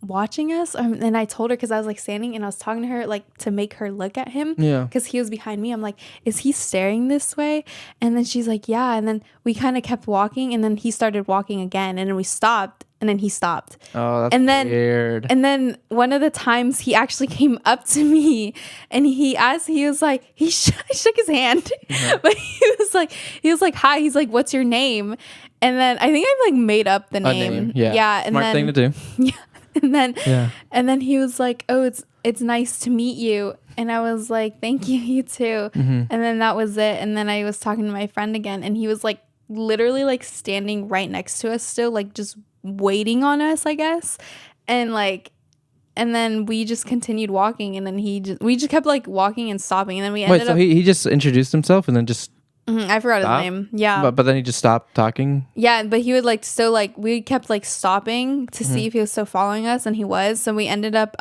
watching us? And I told her, because I was like standing and I was talking to her like to make her look at him, because he was behind me. I'm like, is he staring this way? And then she's like, yeah. And then we kind of kept walking, and then he started walking again, and then we stopped, and then he stopped. Oh, that's weird. And then one of the times he actually came up to me, and he was like, he shook his hand, but he was like, hi. He's like, what's your name? And then I think I like made up the name. Yeah. And smart thing to do. Yeah. And then he was like, oh, it's nice to meet you. And I was like, thank you, you too. And then that was it. And then I was talking to my friend again, and he was like literally like standing right next to us still, like just waiting on us, I guess. And like and then we just continued walking, and then we just kept like walking and stopping, and then we Wait, ended so up. he just introduced himself and then just I forgot stopped? his name. Yeah. but then he just stopped talking. Yeah, but he would like still like we kept like stopping to see if he was still following us, and he was. So we ended up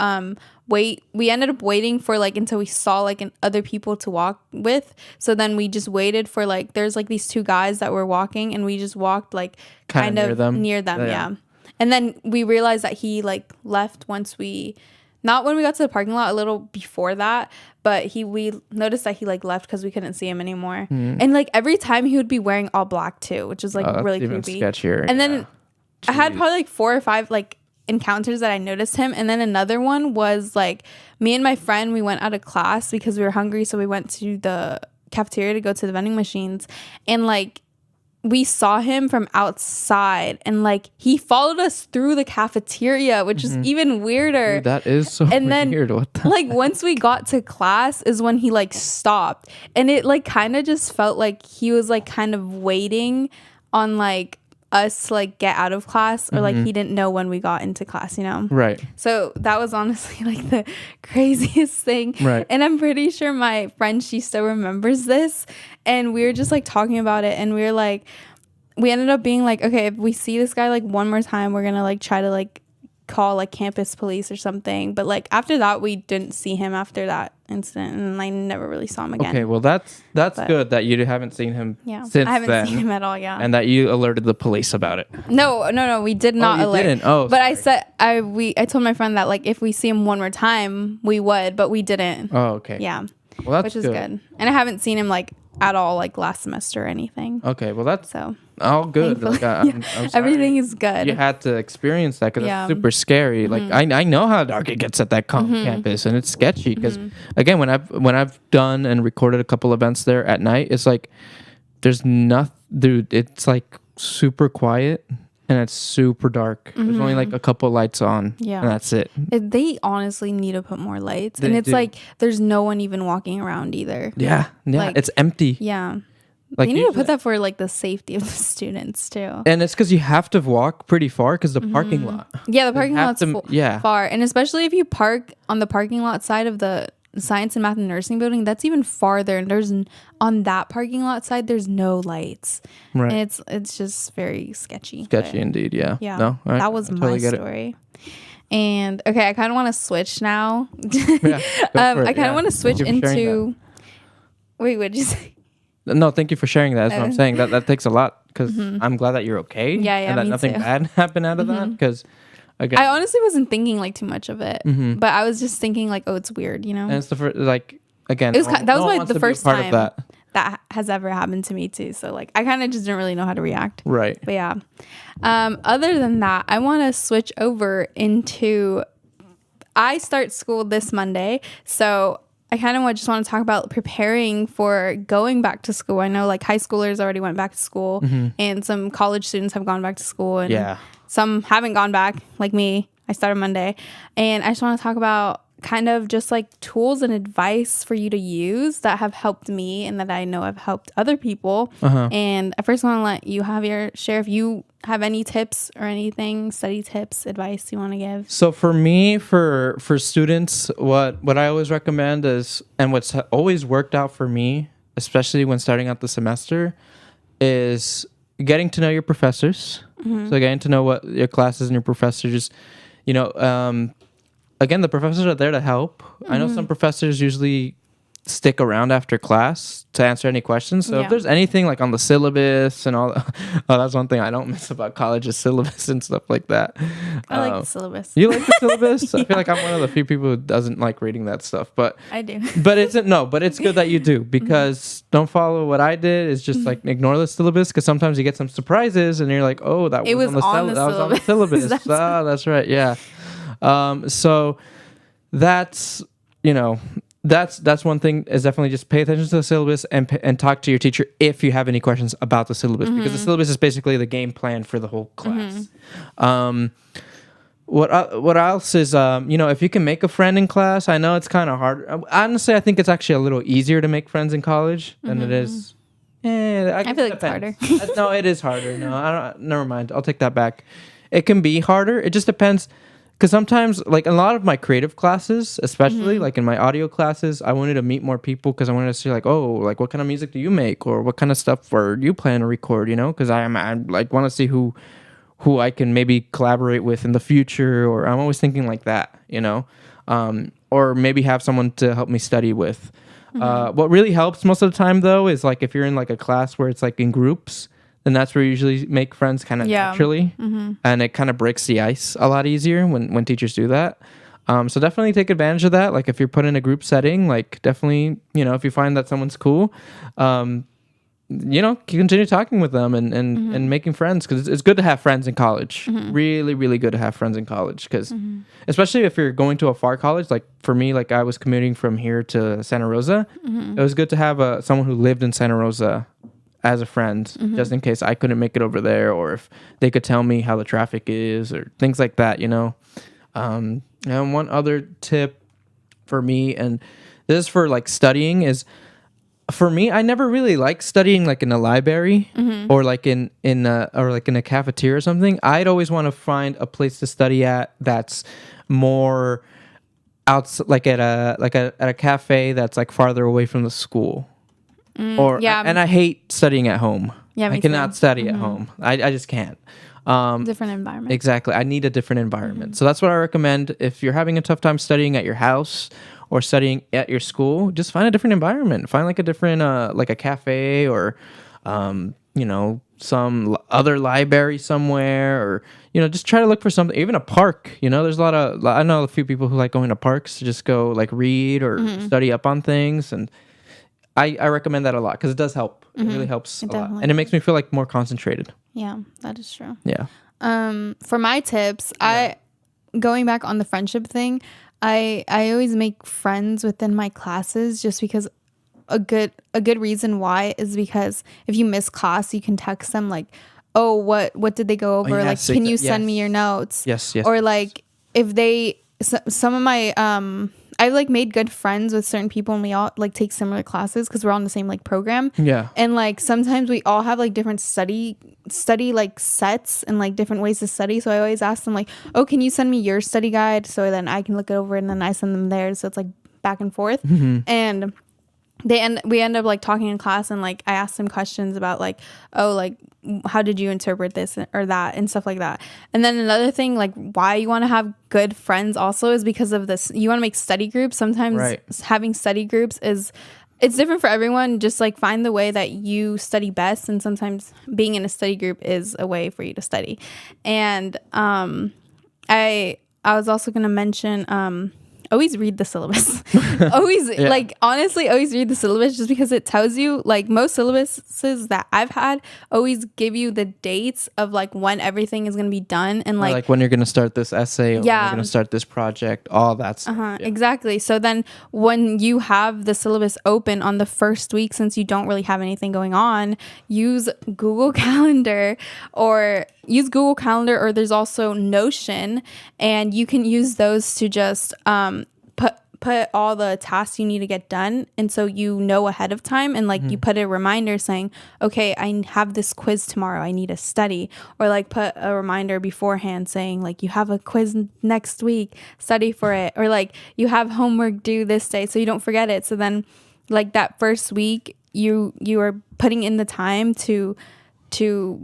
waiting for like until we saw like other people to walk with. So then we just waited for like there's like these two guys that were walking, and we just walked like kind Kinda of near them? yeah. And then we realized that he like left once not when we got to the parking lot, a little before that, but we noticed that he like left because we couldn't see him anymore. And like every time he would be wearing all black too, which is like That's really even creepy. sketchier. And then I had Jeez. probably like 4 or 5 like encounters that I noticed him. And then another one was like me and my friend, we went out of class because we were hungry, so we went to the cafeteria to go to the vending machines, and like we saw him from outside, and like he followed us through the cafeteria, which is even weirder. Dude, that is so And then weird. What the? like once we got to class is when he like stopped, and it like kind of just felt like he was like kind of waiting on like us to like get out of class, or like he didn't know when we got into class, you know? Right. So that was honestly like the craziest thing. Right. And I'm pretty sure my friend, she still remembers this. And we were just like talking about it, and we were like, we ended up being like, okay, if we see this guy like one more time, we're gonna like try to like call like campus police or something. But like after that, we didn't see him after that incident, and I never really saw him again. Okay, well that's But- good that you haven't seen him Yeah, since I haven't then, seen him at all. Yeah, and that you alerted the police about it. no, we did not you alert. didn't? Oh, but I sorry. said I told my friend that like if we see him one more time, we would, but we didn't. Oh, okay. Yeah, Well, that's which is good. And I haven't seen him like at all like last semester or anything. Okay, well that's So all good. thankfully, Like, yeah, I'm sorry everything is good. you had to experience that because Yeah. it's super scary. Like I know how dark it gets at that campus, and it's sketchy because again, when I've done and recorded a couple events there at night, it's like there's nothing, dude. It's like super quiet and it's super dark. There's only like a couple lights on, Yeah. and that's it. They honestly need to put more lights, They and it's do. like there's no one even walking around either. Yeah, Like- it's empty. Yeah, Like they need to usually- put that for like the safety of the students too. and it's because you have to walk pretty far because the parking lot. Yeah, the parking have lot's to- yeah. far, and especially if you park on the parking lot side of the science and math and nursing building, that's even farther. And on that parking lot side, there's no lights, Right. and it's just very sketchy. Sketchy but indeed. Yeah. yeah, No, all right, that was I totally my get it. story. And okay, I kind of want to switch now. Yeah, go for I it, kind yeah. of want to switch Thank you for sharing into. Wait, what did you say? No, thank you for sharing that. That's what I'm saying. That takes a lot because I'm glad that you're okay. Yeah, yeah, and that me nothing too. bad happened out of that. Because again, I honestly wasn't thinking like too much of it, but I was just thinking like, oh, it's weird, you know. and it's the first, like again, It was no- that no was one like wants the to be a first part of time that. that has ever happened to me too. So like, I kind of just didn't really know how to react. Right. But yeah, other than that, I want to switch over into. I start school this Monday, so I kind of just want to talk about preparing for going back to school. I know like high schoolers already went back to school, and some college students have gone back to school, and Yeah. some haven't gone back, like me. I started Monday, and I just want to talk about kind of just like tools and advice for you to use that have helped me and that I know have helped other people. And I first want to let you have your share if you have any tips or anything, study tips, advice you want to give. So for me, for students, what I always recommend is, and what's always worked out for me, especially when starting out the semester, is getting to know your professors. So getting to know what your classes and your professors, you know, again, the professors are there to help. I know some professors usually stick around after class to answer any questions. So Yeah. if there's anything like on the syllabus and all, oh, that's one thing I don't miss about college is syllabus and stuff like that. I like the syllabus. You like the syllabus? I feel like I'm one of the few people who doesn't like reading that stuff, but I do. but it's good that you do, because don't follow what I did. Is just like ignore the syllabus, because sometimes you get some surprises and you're like, oh, that It was on the that was on the syllabus. syllabus. That's right. Yeah. So that's, you know, that's one thing, is definitely just pay attention to the syllabus and talk to your teacher if you have any questions about the syllabus, because the syllabus is basically the game plan for the whole class. What else is, you know, if you can make a friend in class. I know it's kind of hard. Honestly, I think it's actually a little easier to make friends in college than it is. I feel like it's harder. No, it is harder. No, I don't. Never mind. I'll take that back. It can be harder. It just depends. because sometimes, like a lot of my creative classes, especially like in my audio classes, I wanted to meet more people because I wanted to see like, oh, like what kind of music do you make, or what kind of stuff are you plan to record, you know? Because I like want to see who I can maybe collaborate with in the future, or I'm always thinking like that, you know, or maybe have someone to help me study with. What really helps most of the time though is like if you're in like a class where it's like in groups, then that's where you usually make friends kind of naturally, and it kind of breaks the ice a lot easier when teachers do that. So definitely take advantage of that. Like if you're put in a group setting, like definitely, you know, if you find that someone's cool, you know, continue talking with them and making friends, because it's good to have friends in college. Really, really good to have friends in college, because especially if you're going to a far college, like for me, like I was commuting from here to Santa Rosa. It was good to have someone who lived in Santa Rosa as a friend, just in case I couldn't make it over there, or if they could tell me how the traffic is or things like that, you know. And one other tip for me, and this is for like studying, is for me, I never really liked studying like in a library or like in a cafeteria or something. I'd always want to find a place to study at that's more like at a cafe that's like farther away from the school. And I hate studying at home. Yeah, I cannot study at home. I just can't. Different environment. Exactly. I need a different environment. So that's what I recommend. If you're having a tough time studying at your house or studying at your school, just find a different environment. Find like a different, like a cafe, or, you know, some other library somewhere, or, you know, just try to look for something, even a park. You know, there's I know a few people who like going to parks to just go like read or study up on things. And I recommend that a lot, because it does help. It really helps a lot. And it makes me feel like more concentrated. Yeah, that is true. Yeah. For my tips, going back on the friendship thing, I always make friends within my classes, just because a good reason why is because if you miss class, you can text them like, oh, what did they go over? Like, can you send me your notes? Yes. Or like if they, some of my, I've like made good friends with certain people, and we all like take similar classes because we're on the same like program. Yeah. And like sometimes we all have like different study like sets and like different ways to study. So I always ask them like, oh, can you send me your study guide, so then I can look it over, and then I send them theirs. So it's like back and forth. And we end up like talking in class, and like I asked them questions about like, oh, like how did you interpret this or that and stuff like that. And then another thing, like why you want to have good friends also, is because of this. You want to make study groups. Sometimes having study groups it's different for everyone. Just like find the way that you study best, and sometimes being in a study group is a way for you to study. And I was also going to mention always read the syllabus. Like honestly, always read the syllabus, just because it tells you, like most syllabuses that I've had always give you the dates of like when everything is going to be done, and like when you're going to start this essay, or when you're going to start this project, all that exactly. So then when you have the syllabus open on the first week, since you don't really have anything going on, use Google Calendar, or there's also Notion, and you can use those to just put all the tasks you need to get done, and so you know ahead of time, and like you put a reminder saying, okay, I have this quiz tomorrow, I need to study, or like put a reminder beforehand saying like you have a quiz next week, study for it, or like you have homework due this day, so you don't forget it. So then like that first week you are putting in the time to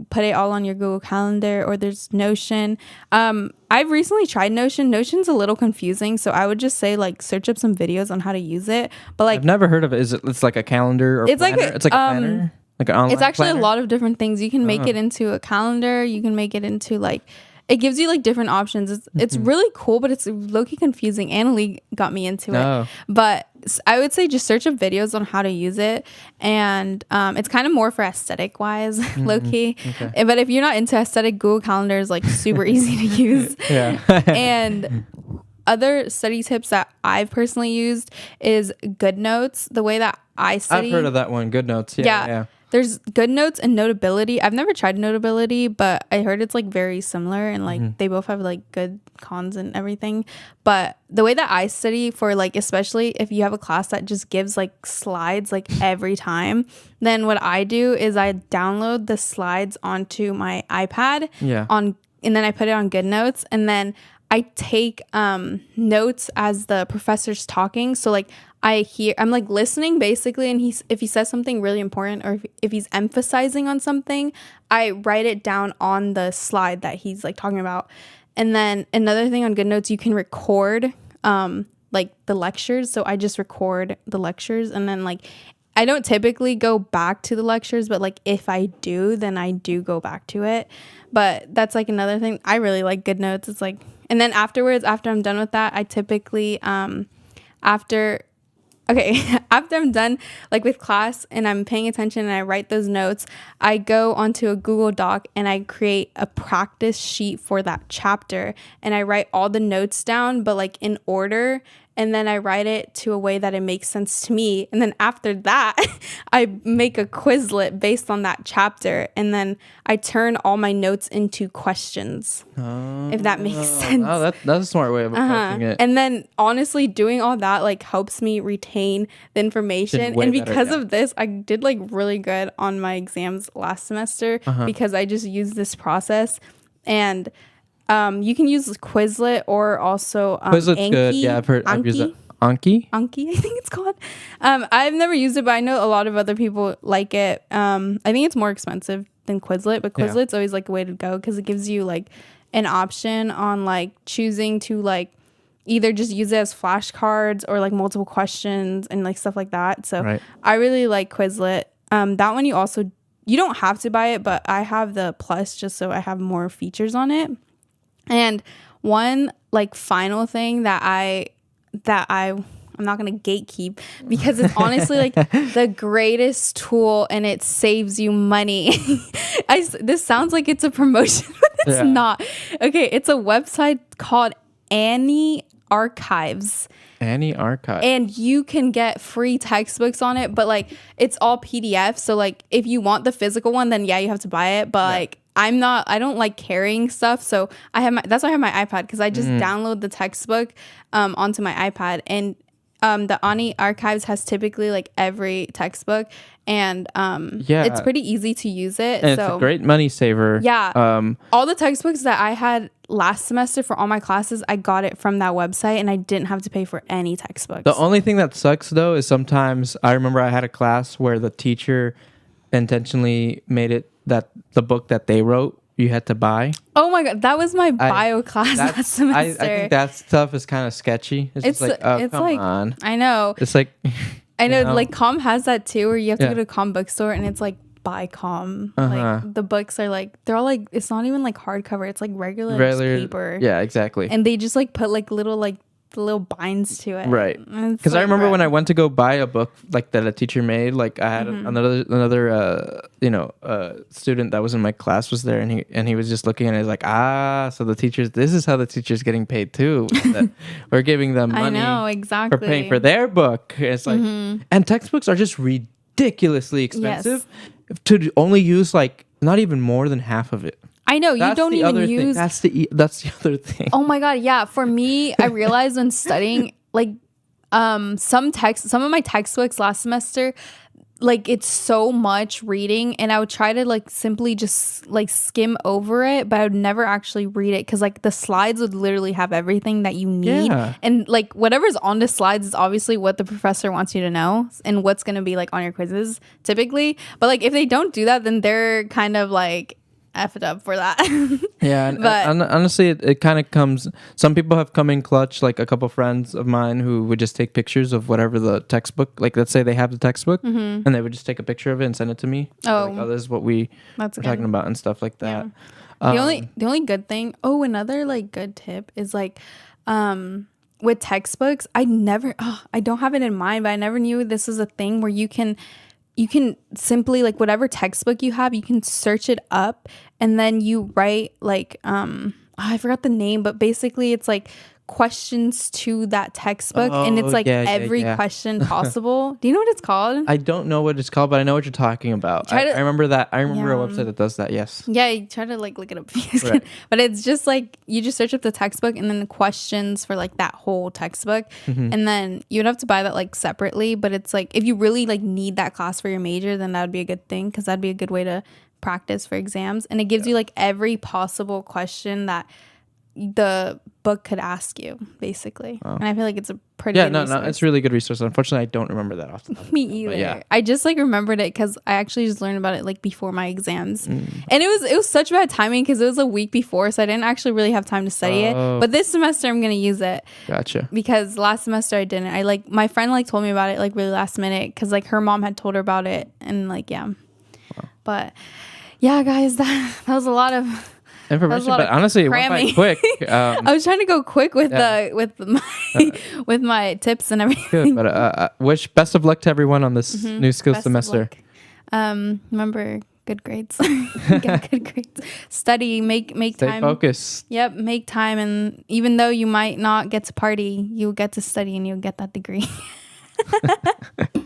put it all on your Google Calendar, or there's Notion. I've recently tried Notion. Notion's a little confusing, so I would just say like search up some videos on how to use it. But like I've never heard of it. It's like a calendar, or it's planner? It's like a planner, like an online. It's actually planner? a lot of different things. You can make it into a calendar. You can make it into like, it gives you like different options. It's really cool, but it's low-key confusing. Annalie got me into it. But I would say just search up videos on how to use it. And it's kind of more for aesthetic wise, low-key. Okay. But if you're not into aesthetic, Google Calendar is like super easy to use. And other study tips that I've personally used is GoodNotes. The way that I study. I've heard of that one, GoodNotes. Yeah. There's GoodNotes and Notability. I've never tried Notability, but I heard it's like very similar, and like they both have like good cons and everything. But the way that I study for, like, especially if you have a class that just gives like slides like every time, then what I do is I download the slides onto my iPad and then I put it on GoodNotes, and then I take notes as the professor's talking. So like I'm like listening basically, and if he says something really important, or if he's emphasizing on something, I write it down on the slide that he's like talking about. And then another thing on GoodNotes, you can record like the lectures. So I just record the lectures, and then like I don't typically go back to the lectures, but like if I do, then I do go back to it. But that's like another thing. I really like GoodNotes. It's like, and then afterwards, after I'm done with that, I typically after I'm done like with class and I'm paying attention and I write those notes, I go onto a Google Doc and I create a practice sheet for that chapter, and I write all the notes down, but like in order. And then I write it to a way that it makes sense to me. And then after that, I make a Quizlet based on that chapter. And then I turn all my notes into questions, if that makes sense. Oh, that's a smart way of approaching it. And then honestly, doing all that like helps me retain the information. And because of this, I did like really good on my exams last semester because I just used this process. And you can use Quizlet or also Quizlet's Anki. good. Yeah, I've used it. Anki, I think it's called. I've never used it, but I know a lot of other people like it. I think it's more expensive than Quizlet, but Quizlet's always like a way to go because it gives you like an option on like choosing to like either just use it as flashcards or like multiple questions and like stuff like that. So I really like Quizlet. That one you don't have to buy it, but I have the Plus just so I have more features on it. And one like final thing that I'm not going to gatekeep because it's honestly like the greatest tool and it saves you money. This sounds like it's a promotion, but it's not. Okay, it's a website called Annie Archives. Annie Archive. And you can get free textbooks on it, but like it's all PDF. So like if you want the physical one, then you have to buy it. But like I don't like carrying stuff. So that's why I have my iPad, because I just download the textbook onto my iPad. And the Ani Archives has typically like every textbook, and it's pretty easy to use it. And it's a great money saver. Yeah. All the textbooks that I had last semester for all my classes, I got it from that website, and I didn't have to pay for any textbooks. The only thing that sucks though is sometimes I remember I had a class where the teacher intentionally made it that the book that they wrote you had to buy. Oh my god, that was my bio class last semester. I think that stuff is kind of sketchy. It's just like, oh, come on. I know. It's like, I know, like Com has that too, where you have to go to a Com bookstore and it's like by Com. Like the books are like, they're all like, it's not even like hardcover. It's like regular paper. Yeah, exactly. And they just like put like little binds to it. Right. Because I remember when I went to go buy a book like that a teacher made, like I had another student that was in my class was there, and he was just looking at it like, so this is how the teacher's getting paid too. That we're giving them money. I know, exactly. For paying for their book. It's like, and textbooks are just ridiculously expensive to only use like not even more than half of it. I know, you don't even use... That's the other thing. Oh my god, yeah. For me, I realized when studying, like, some of my textbooks last semester, like, it's so much reading, and I would try to, like, simply just, like, skim over it, but I would never actually read it, because, like, the slides would literally have everything that you need. Yeah. And, like, whatever's on the slides is obviously what the professor wants you to know, and what's going to be, like, on your quizzes, typically. But, like, if they don't do that, then they're kind of, like... effed up for that. Yeah, but honestly, it kind of comes. Some people have come in clutch, like a couple friends of mine who would just take pictures of whatever the textbook. Like, let's say they have the textbook, and they would just take a picture of it and send it to me. This is what we're talking about and stuff like that. Yeah. The only good thing. Oh, another like good tip is like, with textbooks, I don't have it in mind, but I never knew this was a thing where you can simply, like, whatever textbook you have, you can search it up, and then you write like I forgot the name, but basically it's like questions to that textbook, and it's like every question possible. Do you know what it's called? I don't know what it's called, but I know what you're talking about. I remember that. I remember a website that does that. Yes. Yeah, you try to like look it up, but it's just like you just search up the textbook and then the questions for like that whole textbook, and then you'd have to buy that like separately. But it's like if you really like need that class for your major, then that would be a good thing, because that'd be a good way to practice for exams, and it gives you like every possible question that the book could ask you, basically. And I feel like it's a pretty Yeah, good no, resource. it's a really good resource. Unfortunately, I don't remember that often. Me either. yeah. I just like remembered it because I actually just learned about it like before my exams, and it was such bad timing because it was a week before, so I didn't actually really have time to study it. But this semester I'm gonna use it. Gotcha. Because last semester I didn't. I like my friend like told me about it like really last minute because like her mom had told her about it, and like but yeah, guys, that was a lot of information, but honestly, it went by quick. I was trying to go quick with with my tips and everything. Good, but wish best of luck to everyone on this new skills Best of semester. luck. Remember, good grades. Get good grades. Study. Make Stay time. focused. Yep, make time, and even though you might not get to party, you'll get to study and you'll get that degree.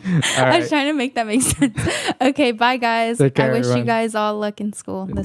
I was trying to make that make sense. Okay, bye guys. Take care, I wish everyone. you guys all luck in school this